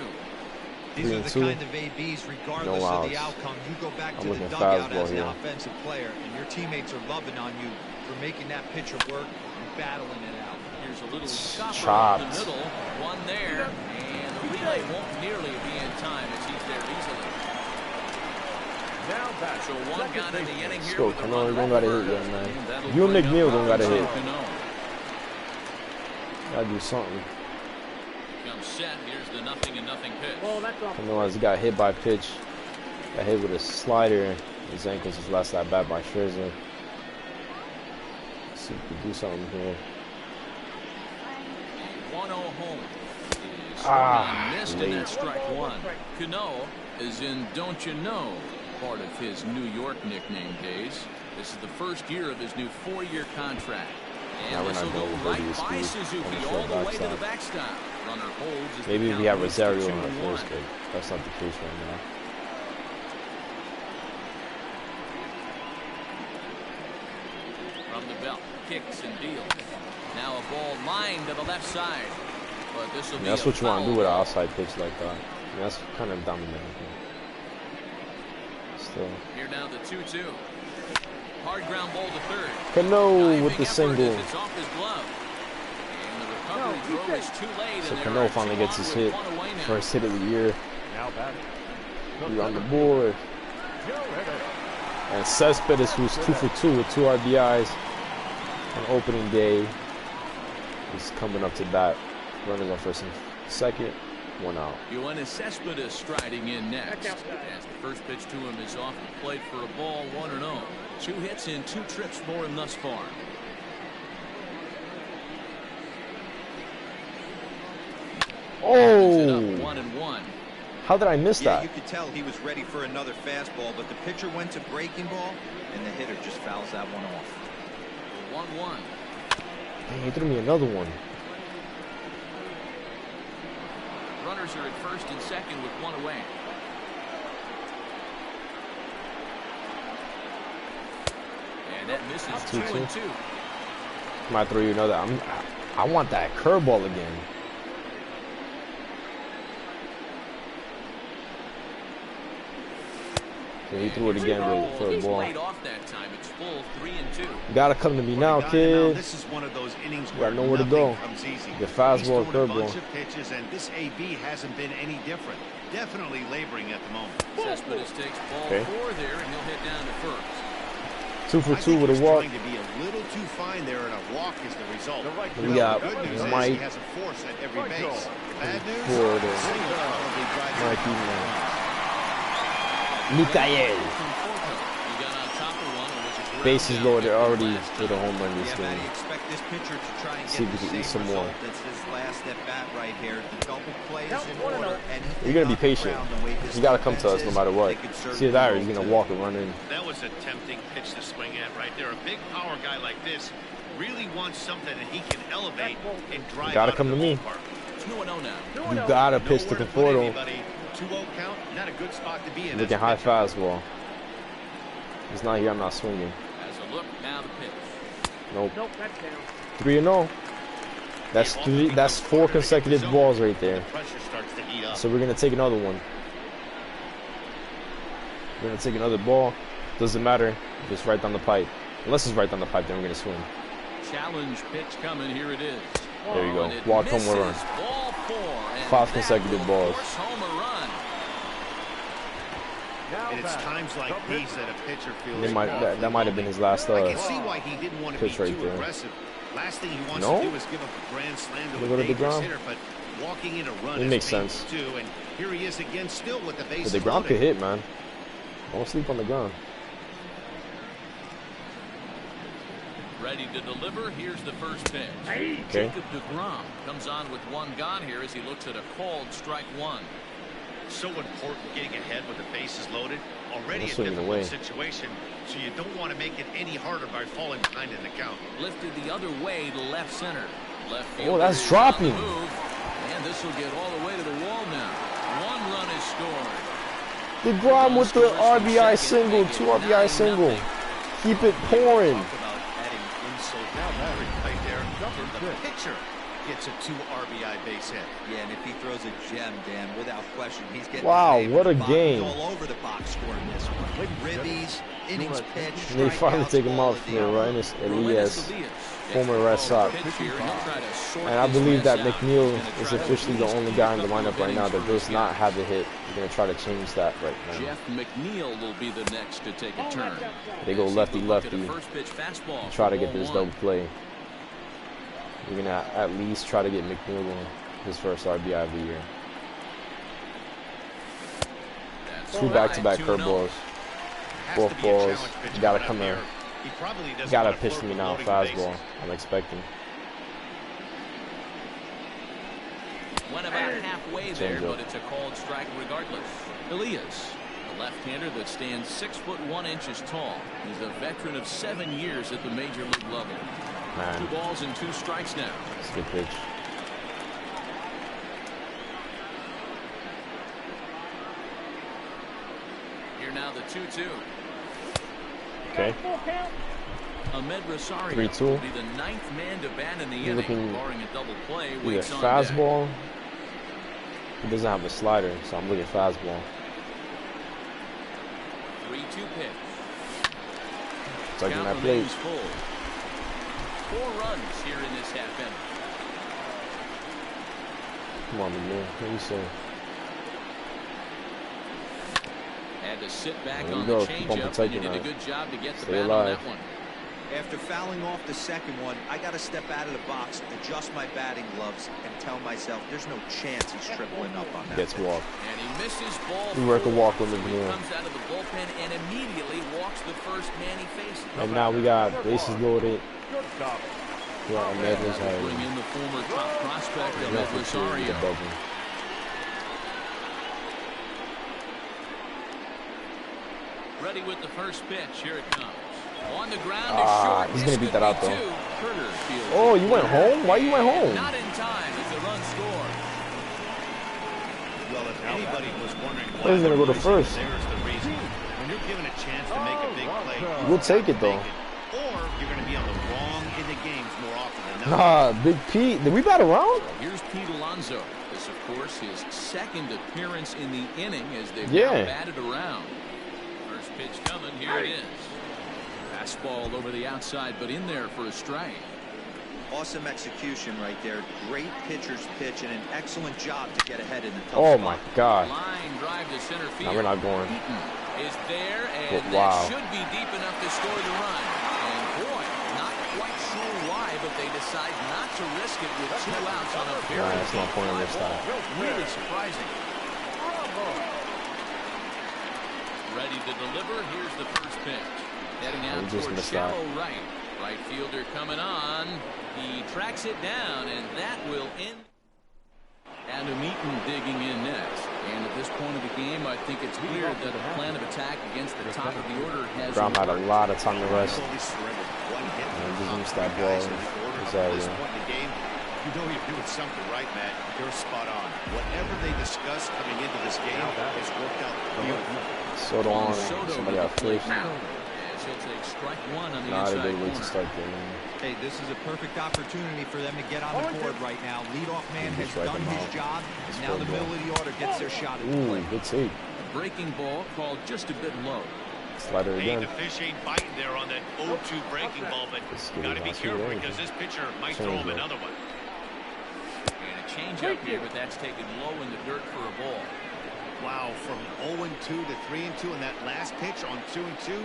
These are the kind of ABs, regardless of the outcome. You go back to the dugout as the offensive player, and your teammates are loving on you for making that pitcher work and battling it out. Here's a little chopper in the middle, one there, and the relay won't nearly be in time as he's there easily. Now back. So one got in the inning here. Let's go, Cano. You don't got to hit yet, man. You and McNeil don't got to hit. Gotta do something. Comes set. Here's the 0-0 pitch. Cano has got hit by pitch. Got hit with a slider. His ankles his last at bat by Scherzer. Let's see if we can do something here. 1-0 home. Missed in that strike one. Cano is in Don't You Know, part of his New York nickname days. This is the first year of his new 4-year contract. Now we're not going with right speed by Suzuki all the way to the backstop. Runner holds. Maybe we have Rosario on our first kick. That's not the case right now. From the belt, kicks and deals. Now a ball lined to the left side. But this will be that's what you want to do with an outside pitch like that. That's kind of dominant. Still. Here now the 2-2. Hard ground ball to third. Cano with the single. It's off his glove. And the recovery throw is too late. So Cano finally gets his hit. First hit of the year. We're on the board. And Cespedes, who's 2 for 2 with 2 RBIs on opening day, is coming up to bat. Runners on first and second, 1 out. Yoenis Cespedes striding in next. As the first pitch to him is off the plate for a ball, 1-0. 2 hits in 2 trips for him thus far. Oh! 1-1. How did I miss that? You could tell he was ready for another fastball, but the pitcher went to breaking ball, and the hitter just fouls that one off. 1-1. Dang, he threw me another one. Runners are at first and second with 1 away. And that misses 2-2. Might throw you another. I want that curveball again. So he threw it again for a ball. Off that time. It's full 3-2. You gotta come to me now, kid. This is one of those innings where got nowhere to go. The fastball, curveball. Pitches, and this AB hasn't been any different. Definitely laboring at the moment. Cespedes takes ball 4 there, and he'll hit down to first. 2 for 2 with a walk. Trying to be a little too fine there, and a walk is the result. We got good news is Mike. He has a force at every base. Bad news. Mikael. Bases loaded already with a home run this game. See if we can eat some more. You're gonna be patient. You gotta come to us no matter what. See that, or he's gonna walk and run in. That was a tempting pitch to swing at right there. A big power guy like this really wants something that he can elevate and drive. You gotta come to me. 2-0 now. You gotta pitch to Conforto. 2-0 count, not a good spot to be in. Looking high fastball. He's not here, I'm not swinging. As a look, now the pitch. Nope. 3-0. That's 4 consecutive balls right there. So we're gonna take another one. We're gonna take another ball. Doesn't matter. Just right down the pipe. Unless it's right down the pipe, then we're gonna swing. Challenge pitch coming. Here it is. There you go. Walk home run. 5 consecutive balls. And it's times like these that a pitcher feels that might have been his last I can see why he didn't want to be too aggressive. Last thing he wants to do is give up a grand slam to a dangerous hitter, but walking in a run it makes sense too. And here he is again, still with the base. But the ground could hit, man. Don't sleep on the ground. Ready to deliver. Here's the first pitch. Okay. Jacob DeGrom comes on with 1 gone here as he looks at a called strike 1. So important getting ahead with the bases loaded. Already a difficult situation, so you don't want to make it any harder by falling behind in the count. Lifted the other way to left center. Left field. Oh, that's dropping. And this will get all the way to the wall now. 1 run is scored. DeGrom with the RBI single, 2 RBI single. Keep it pouring. The pitcher gets a 2 RBI base hit. Yeah, and if he throws a gem, Dan, without question, he's getting what a game. all over the box scoring this one. Ribbies, innings pitched. And they finally take him out for Rhinus Elias, former Red Sox. And I believe that McNeil is officially the only guy in the lineup right now that does not have a hit. They're going to try to change that right now. Jeff McNeil will be the next to take a turn. They go lefty-lefty. Try to get this double play. We're going to at least try to get McNeil on his first RBI of the year. 2 back-to-back curveballs. 4 balls. You got to come in. You got to pitch to me now. Fastball. I'm expecting. Went about halfway there, but it's a called strike regardless. Elias, a left-hander that stands 6'1" tall. He's a veteran of 7 years at the major league level. Man. 2 balls and 2 strikes now. That's a good pitch. Here now the 2-2. Okay. Ahmed Rosario 3-2. will be the 9th man to bat in the inning, barring a double play. Either fastball. He doesn't have a slider, so I'm looking fastball. 3-2 pitch. Taking that plate. Full. 4 runs here in this half inning. Come on, man. What do you say? Had to sit back on the changeup, and he did a good job to get the bat on that one. After fouling off the second one, I got to step out of the box, adjust my batting gloves, and tell myself there's no chance he's tripling up on that. Gets walked. And he misses ball. We work a walk with him. He comes out of the bullpen and immediately walks the first man he faces. And now we got bases loaded. Yeah, Ahmed Rosario. Bring in the former top prospect, Ahmed Rosario. Ready with the first pitch. Here it comes. On the ground is short. He's gonna beat that out though. Fields. Oh, you went home? Why you went home? Not in time as the run scored. Well, if anybody was wondering why he's gonna go to first. There's the reason. When you're given a chance to make a big play, we'll take it though. Or you're gonna be on the wrong end of games more often than not. Big Pete. Did we bat around? Here's Pete Alonso. This, of course, his second appearance in the inning as they've now batted around. First pitch coming. Here it is. Fastball over the outside, but in there for a strike. Awesome execution right there. Great pitcher's pitch and an excellent job to get ahead in the tough Oh spot. my God. Line drive to center field. No, we're not going. Is there, and that should be deep enough to score the run. And boy, not quite sure why, but they decide not to risk it with 2 outs on a very that's not point on this time. Really surprising. Ready to deliver. Here's the first pitch. Heading out towards shallow right. Right fielder coming on. He tracks it down, and that will end. Adam Eaton digging in next. And at this point of the game, I think it's clear that a plan of attack against the top of the order has Brown had a lot of time to rest. And just missed that ball. You know you're doing something right, Matt. You're spot on. Whatever they discussed coming into this game has worked out beautifully. Soto on. Somebody got first. He'll take strike 1 on the Not inside a big way corner. to start the game. Hey, this is a perfect opportunity for them to get on the board right now. Leadoff man has done his job, and now the middle of the order gets their shot at the plate. Good take. A breaking ball called just a bit low. Slider again. The fish ain't biting there on that 0-2 breaking ball, but got to be careful because this pitcher might throw him another one. And a changeup here, but that's taken low in the dirt for a ball. Wow, from 0-2 to 3-2, and that last pitch on 2-2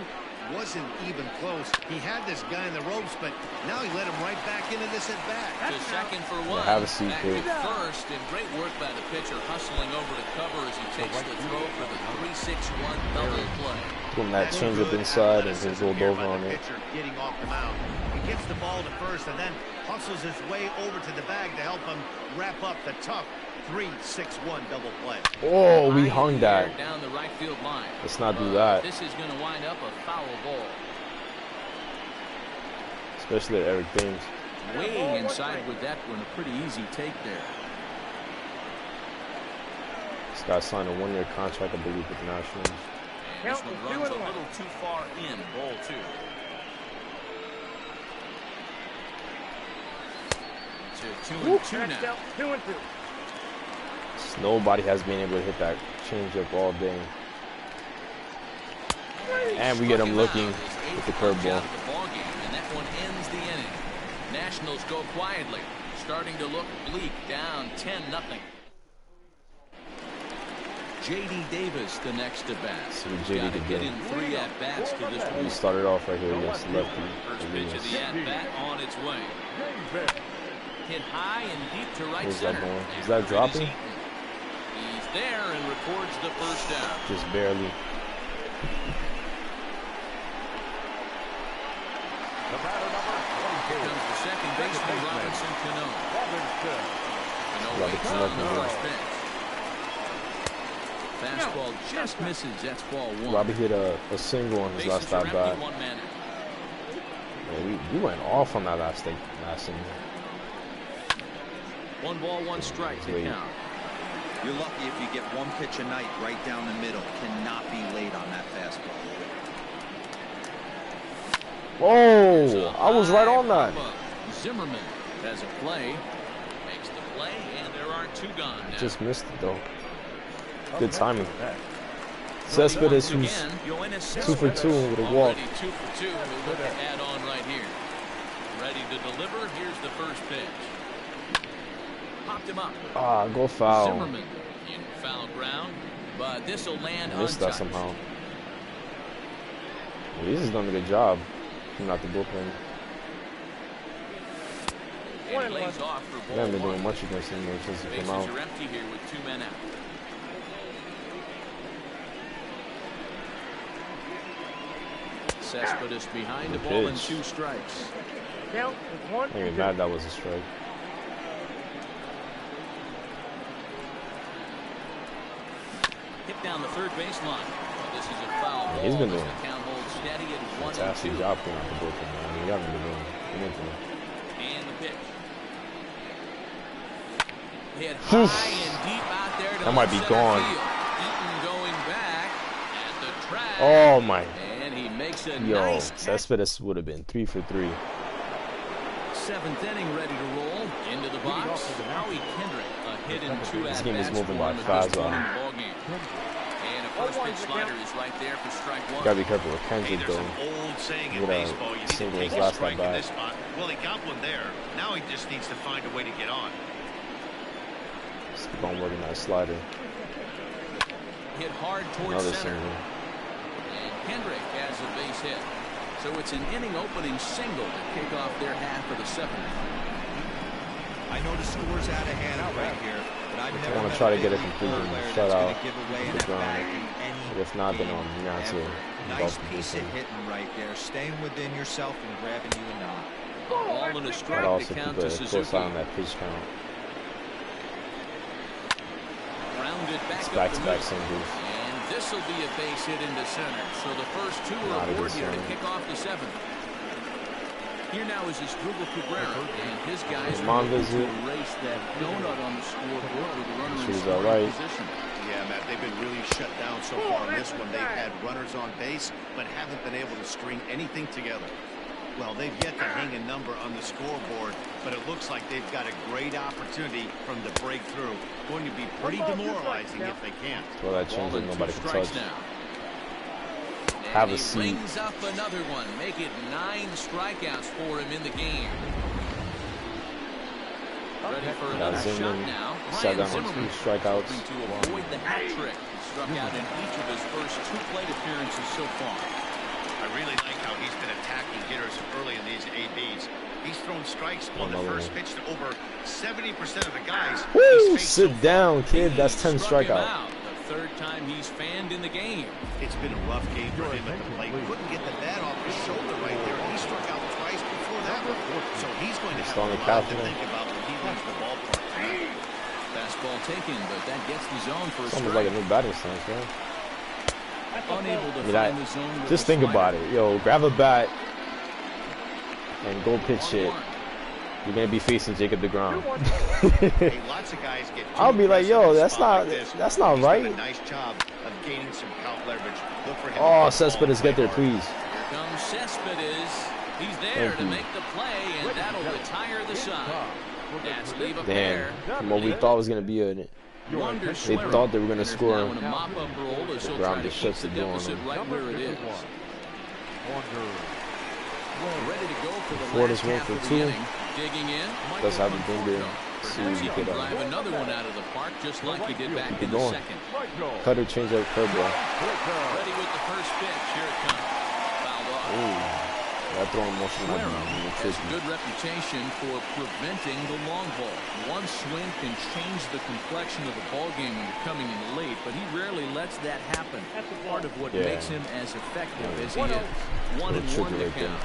wasn't even close. He had this guy in the ropes, but now he let him right back into this at bat. To second for 1. Have a seat, back kid. to first, and great work by the pitcher, hustling over to cover as he takes the throw for the 3-6-1 double play. Putting that changeup inside and he's rolled over on it. Pitcher getting off the mound. He gets the ball to first and then hustles his way over to the bag to help him wrap up the tough 3-6-1 double play. Oh, we hung that. Down the right field line. Let's not do that. This is going to wind up a foul ball. Especially at Eric Thames. Way inside with that one. A pretty easy take there. This guy signed a 1-year contract, I believe, with the Nationals. And this one runs a little too far in. Ball 2. To 2-2 now. 2-2. Nobody has been able to hit that changeup all day. And we get him looking with the curveball. And that one ends the inning. Nationals go quietly, starting to look bleak, down 10-0. J.D. Davis, the next to bat. See J.D. to get in 3 at-bats to this He point. started off right here against the lefty. First pitch of the at-bat on its way. Hit high and deep to right Where's that center. going? Is that dropping? He's there and records the first down. Just barely. Here comes the second baseman, Robinson Cano. Cano waits on the first pitch. Fastball just misses. That's ball 1. Robbie hit a single on his last at bat. Yeah, we went off on that last inning. 1 ball, 1 strike to count. You're lucky if you get one pitch a night right down the middle. Cannot be late on that fastball. Oh, I was right on that. Zimmerman has a play, makes the play, and there are 2 gone now. Just missed it though. Good timing. Cespedes, who's 2 for 2 with a walk. 2 for 2. We'll look to add on right here. Ready to deliver. Here's the first pitch. Popped him up. Ah, go foul. Zimmerman in foul ground, but this will land untouched. Missed that somehow. Well, he's just done a good job. Coming out the bullpen. And he lays off for They haven't been doing much against him since he came out. Bases are empty here with 2 men out. Cespedes behind the ball and 2 strikes. Count is 1 I ain't even mad that was a strike. Hit down the third baseline. Well, this is a foul ball. He's been doing the count holds steady at 1 and 2. Fantastic job putting out the bullpen. I mean, you haven't been doing anything. And the pitch. Hit high and deep out there to that might be gone. Eaton going back at the track. Oh my. And he makes a Yo, nice Cespedes would have been 3 for 3. 7th inning ready to roll into the box. Howie Kendrick, a hit in 2 at-bats. This game is moving by fast. And a first pitch slider is right there for strike 1. Gotta be careful with Kendrick There's though. an old saying in baseball, you need to take a strike in this spot. Well, he got one there. Now he just needs to find a way to get on. Just keep on working that slider. Hit hard towards Another center. single. And Kendrick has a base hit. So it's an inning opening single to kick off their half of the 7th. I know the score's out of hand right here, but I've never want to try to get a completion shutout to the ground. But if not, then I'm not to. Nice piece of hitting right there, staying within yourself and grabbing you a knock. All in a strike I'd also to count keep to a close Suzuki. eye on that pitch count. Rounded back It's up back-to-back the singles. middle. And this will be a base hit into center. So the first 2 are aboard here to kick off the 7th. Here now is his Drupal Cabrera, and his guys are able to erase that donut on the scoreboard with the runner in scoring position. Yeah, Matt, they've been really shut down so far in this one. They've had runners on base, but haven't been able to string anything together. Well, they've yet to hang a number on the scoreboard, but it looks like they've got a great opportunity from the breakthrough. Going to be pretty demoralizing if they can't. Well, that change that nobody can touch. Now. Have a seat. Brings up another one. Make it 9 strikeouts for him in the game. Ready for another shot now. Ryan Zimmerman 2 strikeouts. To avoid the hat trick. He struck out in each of his first 2 plate appearances so far. I really like how he's been attacking hitters early in these ABs. He's thrown strikes on the first pitch to over 70% of the guys. Woo! Sit down, kid. That's 10 strikeouts. Third time he's fanned in the game. It's been a rough game for him at the plate. Couldn't get the bat off his shoulder right there. He struck out twice before that one. So he's going to have a lot to think about when he leaves the ballpark tonight. Fastball taken, but that gets the zone for a strike. Almost like a new batting stance, man. Unable to find the zone. Just think about it. Yo, grab a bat and go pitch it. You're gonna be facing Jacob deGrom. Hey, lots of guys get I'll be like, yo, that's not right. A nice job of gaining some count leverage. Look for him. Oh, Cespedes, get there, please. Here comes Cespedes. He's there to make the play, and that'll retire the side. That's leave a pair. From what we thought was gonna be a. They thought they were gonna score. DeGrom just shuts the door on them. Right where it is. Ready to go for the Ford is last 1 half for of the 2. inning. Digging in. Let's have him bring there. See if He he can could drive another one out of the park just like he did back in the going. second. Cutter, change up, curveball. Ready with the first pitch. Here it comes. Fouled off. Ooh, that throwing motion would be Has a good reputation for preventing the long ball. One swing can change the complexion of the ball game when you're coming in late, but he rarely lets that happen. That's part of what makes him as effective as he is. 1-1 to count.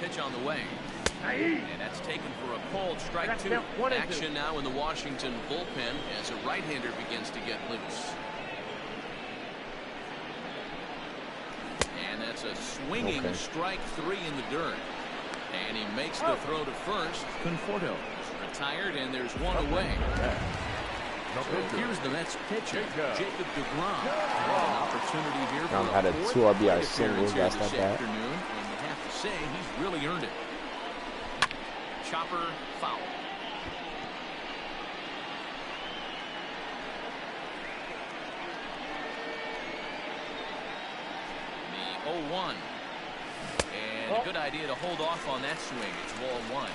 Pitch on the way. And that's taken for a cold strike 2. Action now in the Washington bullpen as a right-hander begins to get loose. That's a swinging strike 3 in the dirt. And he makes the throw to first. Conforto retired, and there's one away. So here's the Mets pitcher, Jacob DeGrom. An opportunity here for had a 2 RBI single last at bat. And you have to say he's really earned it. Chopper foul. The 0-1. And a good idea to hold off on that swing. It's ball 1.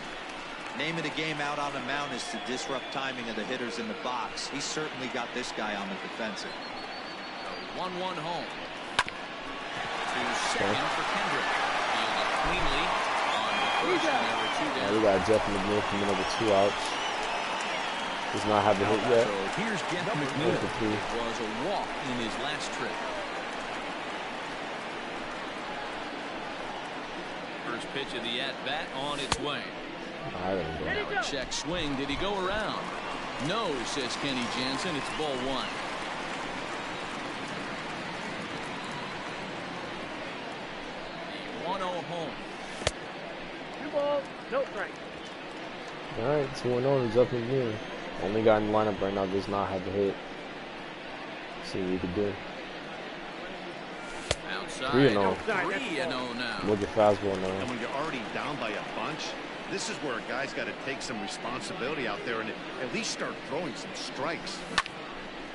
Name of the game out on the mound is to disrupt timing of the hitters in the box. He's certainly got this guy on the defensive. 1-1 home. To second for Kendrick. Fielded cleanly on the first, and there were 2 down. We got Jeff McNeil coming over 2 outs. Does not have the hit yet. So here's Jeff McNeil. It was a walk in his last trip. First pitch of the at-bat on its way. Now a check swing. Did he go around? No, says Kenny Jansen. It's ball 1. The 1-0 home. 2 balls, no strike. All right, 2-0 is up in here. Only guy in the lineup right now does not have the hit. See what we can do. Outside. 3-0. 3-0 now. Look at fastball now. And when you're already down by a bunch, this is where a guy's got to take some responsibility out there and at least start throwing some strikes.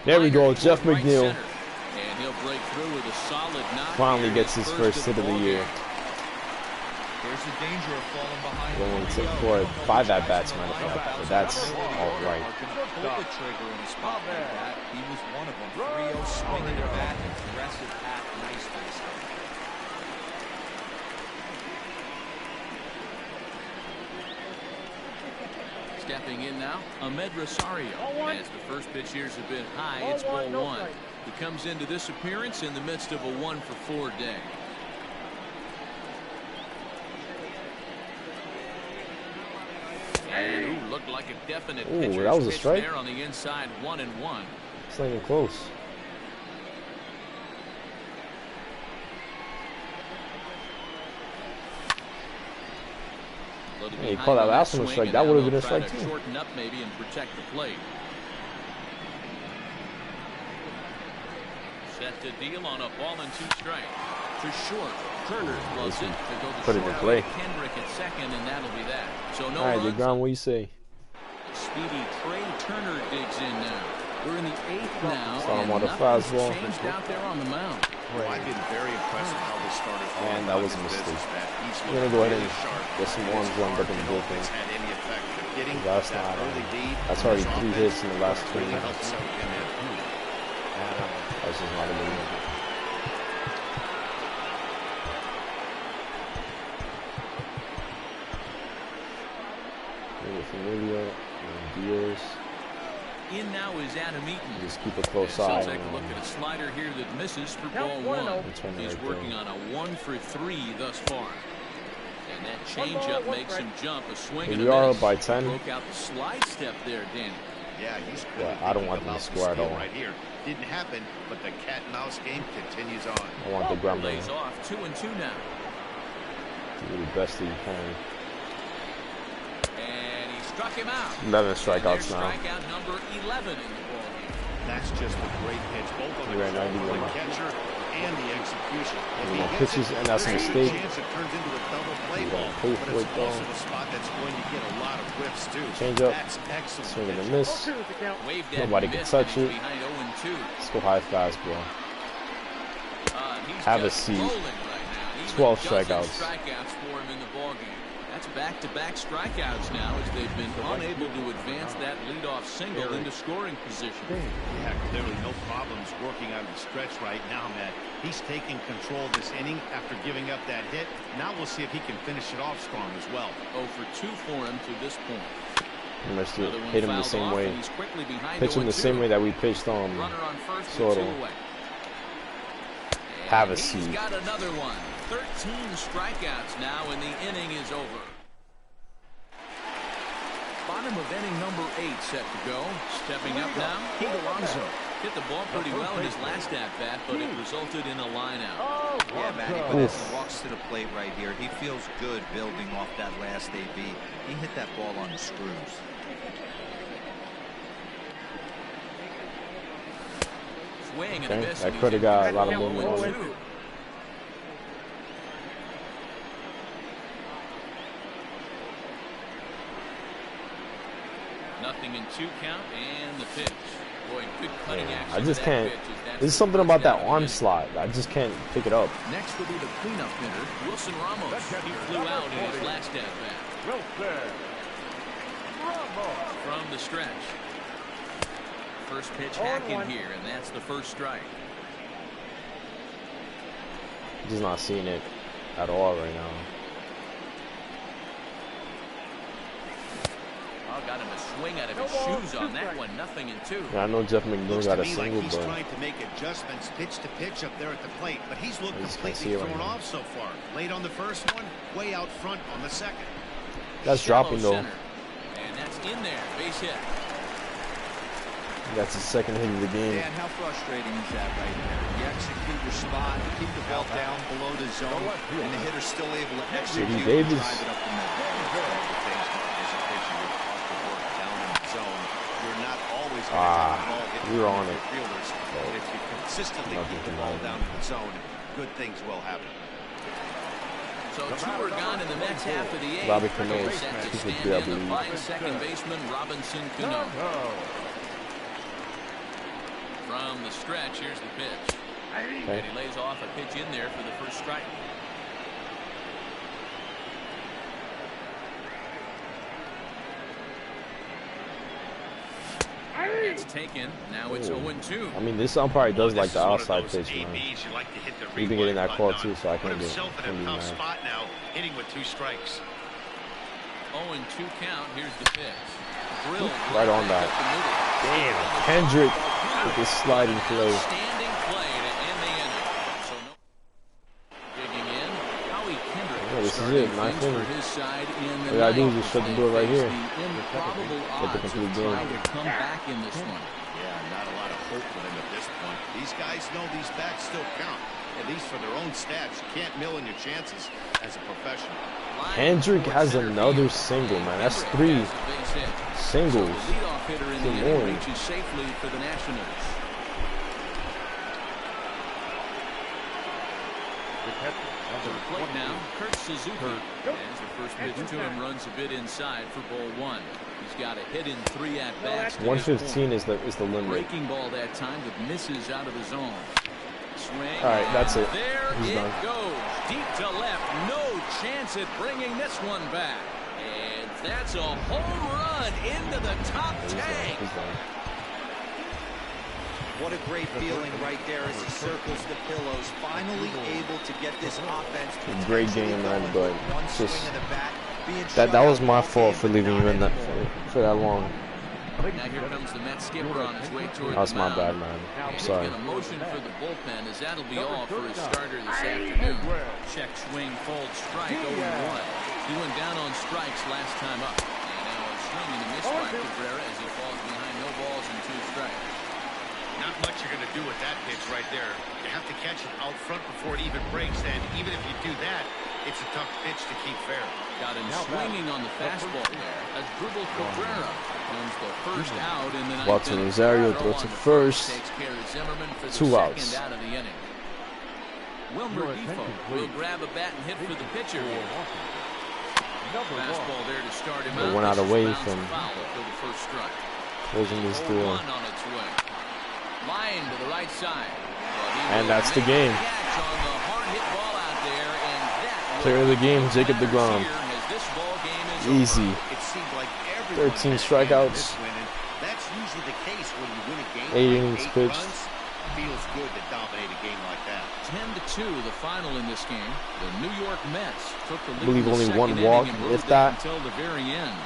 There we go, Jeff McNeil. And he'll break through with a solid knock. Finally gets his first hit of the year. There's the danger of falling behind. Going to for 5 at-bats, matter of fact, but that's all right. Pull the trigger in a spot like that. He was one of them. 3-0 swinging the bat, aggressive hat, nice base. Stepping in now, Ahmed Rosario. As the first pitch here's a bit high, it's ball 1. He comes into this appearance in the midst of a 1-for-4 day. And looked like a definite pitcher's that was a strike there on the inside, 1-1. It's not even close. Hey, you call that last one a strike. That would have been a strike too. Shorten up maybe and protect the plate. Set to deal on a ball and 2 strike. To short. Turner loves it. Put it in play. Kendrick at second, and that'll be that. So no All right, runs. DeGrom, what do you say? Speedy Trey Turner digs in now. We're in the 8th now. Saw him on the nothing's fastball. changed out there on the mound. Well, I've been very impressed with how this started. And that was a mistake. We're going to go ahead and get some ones run back in the bullpen. That's not. That's already 3 hits in the last 20 minutes. That's just not a good one. Familia and Diaz. In now is Adam Eaton. Just keep a close eye. Take a look at a slider here that misses for ball 1. He's working on a 1-for-3 thus far. And that changeup makes him jump. A swing and a miss. We are up by 10. Broke out the slide step there, Danny. Yeah, he's good. I don't want them to score at all. Right here. Didn't happen, but the cat and mouse game continues on. I want the Grumble. Lays off 2-2 now. Do the best that you can. And he struck him out. 11 strikeouts now. Strikeout number 11 in the ball game. That's just a great pitch. Both of them, the catcher and the execution. If he pitches, and that's a mistake. Chance it turns into a double play ball, but it's also a spot that's going to get a lot of whiffs too. Change up. That's excellent. Swing and a miss. Nobody can touch it. Let's go high fastball. Have a seat. 12 strikeouts. For him in the ballgame. That's back-to-back strikeouts now as they've been unable to advance that leadoff single into scoring position. Yeah, clearly no problems working on the stretch right now, Matt. He's taking control of this inning after giving up that hit. Now we'll see if he can finish it off strong as well. 0 for 2 for him to this point. We must hit him the same way. Pitch him the same way that we pitched on Soto. Have a seat. He's got another one. 13 strikeouts now, and the inning is over. Bottom of inning number 8 set to go. Stepping up now, Pete Alonso. Hit the ball pretty well in his last at-bat, but it resulted in a line-out. Oh, Yeah, Matty, but as he walks to the plate right here, he feels good building off that last AB. He hit that ball on the screws. Swing and Okay, a miss. that could have got a lot of movement on it. Nothing in 2 count and the pitch. Boy, good cutting action. I just can't. There's something about that arm slot. I just can't pick it up. Next will be the cleanup hitter, Wilson Ramos. He flew out in his last at-bat. Wilson Ramos. From the stretch. First pitch hacking here, and that's the first strike. Just not seeing it at all right now. Got him a swing out of his shoes on that one. Nothing in 2. Yeah, I know Jeff McNeil got a single, he's but trying to make adjustments pitch to pitch up there at the plate, but he's looked completely thrown off so far. Late on the first one, way out front on the second. That's dropping though. And that's in there. Base hit. That's his second hit of the game. Dan, how frustrating is that right there? You execute your spot, keep the ball down below the zone, and the hitter's still able to execute and drive it up the middle. We were on it. If you consistently keep the ball down in the zone, good things will happen. So 2 are gone in the next half of the 8th. Bobby Cano, set to stand in the fine second baseman Robinson Cano. From the stretch, here's the pitch. Okay. And he lays off a pitch in there for the first strike. It's taken. Now it's 0-2. I mean, this umpire does like the outside pitch, man. We've been getting that call too, so I can't be mad. Spot now, hitting with 2 strikes. 0-2 count. Here's the pitch. Drilled right on that. Damn, Hendrick with this sliding play. Standing play to end the inning. So no digging in. Howie Kendrick. Yeah, this is it. 9th inning. All I do is just shut the door right here. Get the complete game. To come back in this one. Yeah, not a lot of hope for them at this point. These guys know these bats still count. At least for their own stats. You can't mill in your chances as a professional. Hendrick has another single, man. That's 3 singles. Leadoff hitter in the inning reaches safely for the Nationals. To the plate now, Kurt Suzuki. As the first pitch to him runs a bit inside for ball 1. He's got a hit in 3 at-bats. 115 is the limit. Breaking ball that time that misses out of the zone. Swing. All right, that's it. There He's it done. goes. Deep to left. No chance at bringing this one back. And that's a home run into the top tank. He's done. What a great feeling right there as he circles the pillows, finally able to get this offense to Great game, man, but just that was my fault for leaving you in that for that long. Now here comes the Mets skipper on his way toward That's the my mound. bad, man. I'm sorry. He's going to motion for the bullpen as that'll be all for his starter this afternoon. Check swing, fold, strike, 0-1. He went down on strikes last time up. And now a swing and a miss by Cabrera as he falls behind no balls and 2 strikes. Not much you're going to do with that pitch right there. You have to catch it out front before it even breaks, and even if you do that, it's a tough pitch to keep fair. Got him swinging on the fastball there as Dribble Cabrera wins the first out in the 9th. Walter Rosario throws to first. 2 outs. Out of the inning. Wilmer Defoe will grab a bat and hit for the pitcher here. Fastball there to start him out. 1 out away from for the first strike. closing this deal. On its way. Line to the right side. And that's the game. Player of the game, Jacob deGrom. Easy. 13 strikeouts. That's usually the case when you win a game. 8 innings pitched. Feels good to dominate a game like that. 10-2, the final in this game. The New York Mets took the lead. I believe only 1 walk, if that. Until the very end.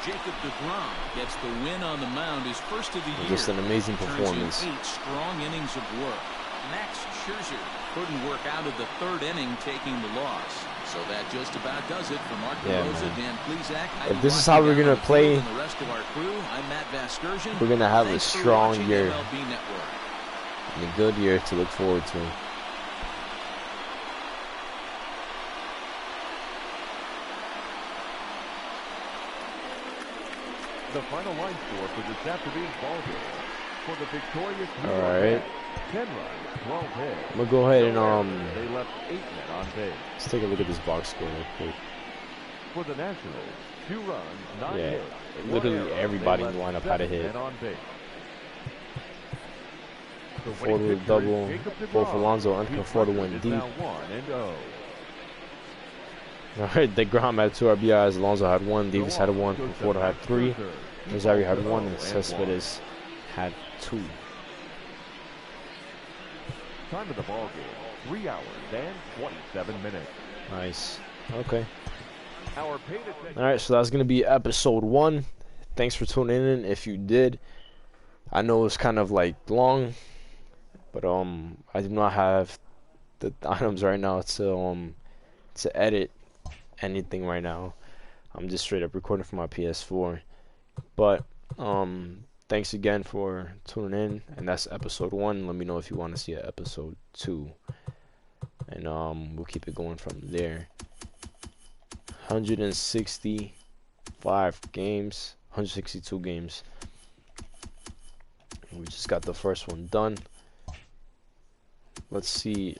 Jacob deGrom gets the win on the mound, his first of the year. Just an amazing performance. 8 strong innings of work. Max Scherzer couldn't work out of the 3rd inning, taking the loss. So that just about does it for Mark DeRosa, Dan Plesac. If this is how we're gonna play, the rest of our crew, I'm Matt Vasgersian. we're gonna have a strong year. MLB Network. and a good year to look forward to. The final line score for this afternoon's ball game. For the victorious New All right. 10 runs, 12 hits. I'm gonna go ahead and they left 8 men on base. Let's take a look at this box score real quick. For the Nationals, 2 runs, 9 hits. Literally everybody in the lineup had a hit. Ford with a double. Both Alonso and Conforto went deep. Alright, DeGrom had 2 RBIs. Alonso had 1. Davis had 1. Conforto had 3. Rosario had 1. And Cespedes had 2. Time of the ball game, 3 hours and 27 minutes. Nice. Okay. Alright, so that's going to be episode 1. Thanks for tuning in if you did. I know it's kind of like long, but I do not have the items right now to edit anything right now. I'm just straight up recording from my PS4. But thanks again for tuning in, and that's episode 1. Let me know if you want to see an episode 2, and we'll keep it going from there. 165 games, 162 games. We just got the first one done. Let's see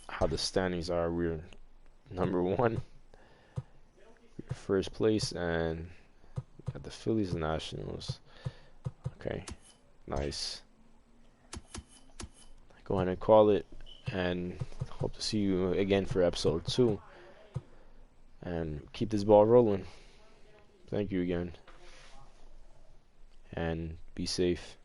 how the standings are. We're number 1, first place, and got the Phillies and Nationals. Okay, nice. Go ahead and call it, and hope to see you again for episode 2. And keep this ball rolling. Thank you again, and be safe.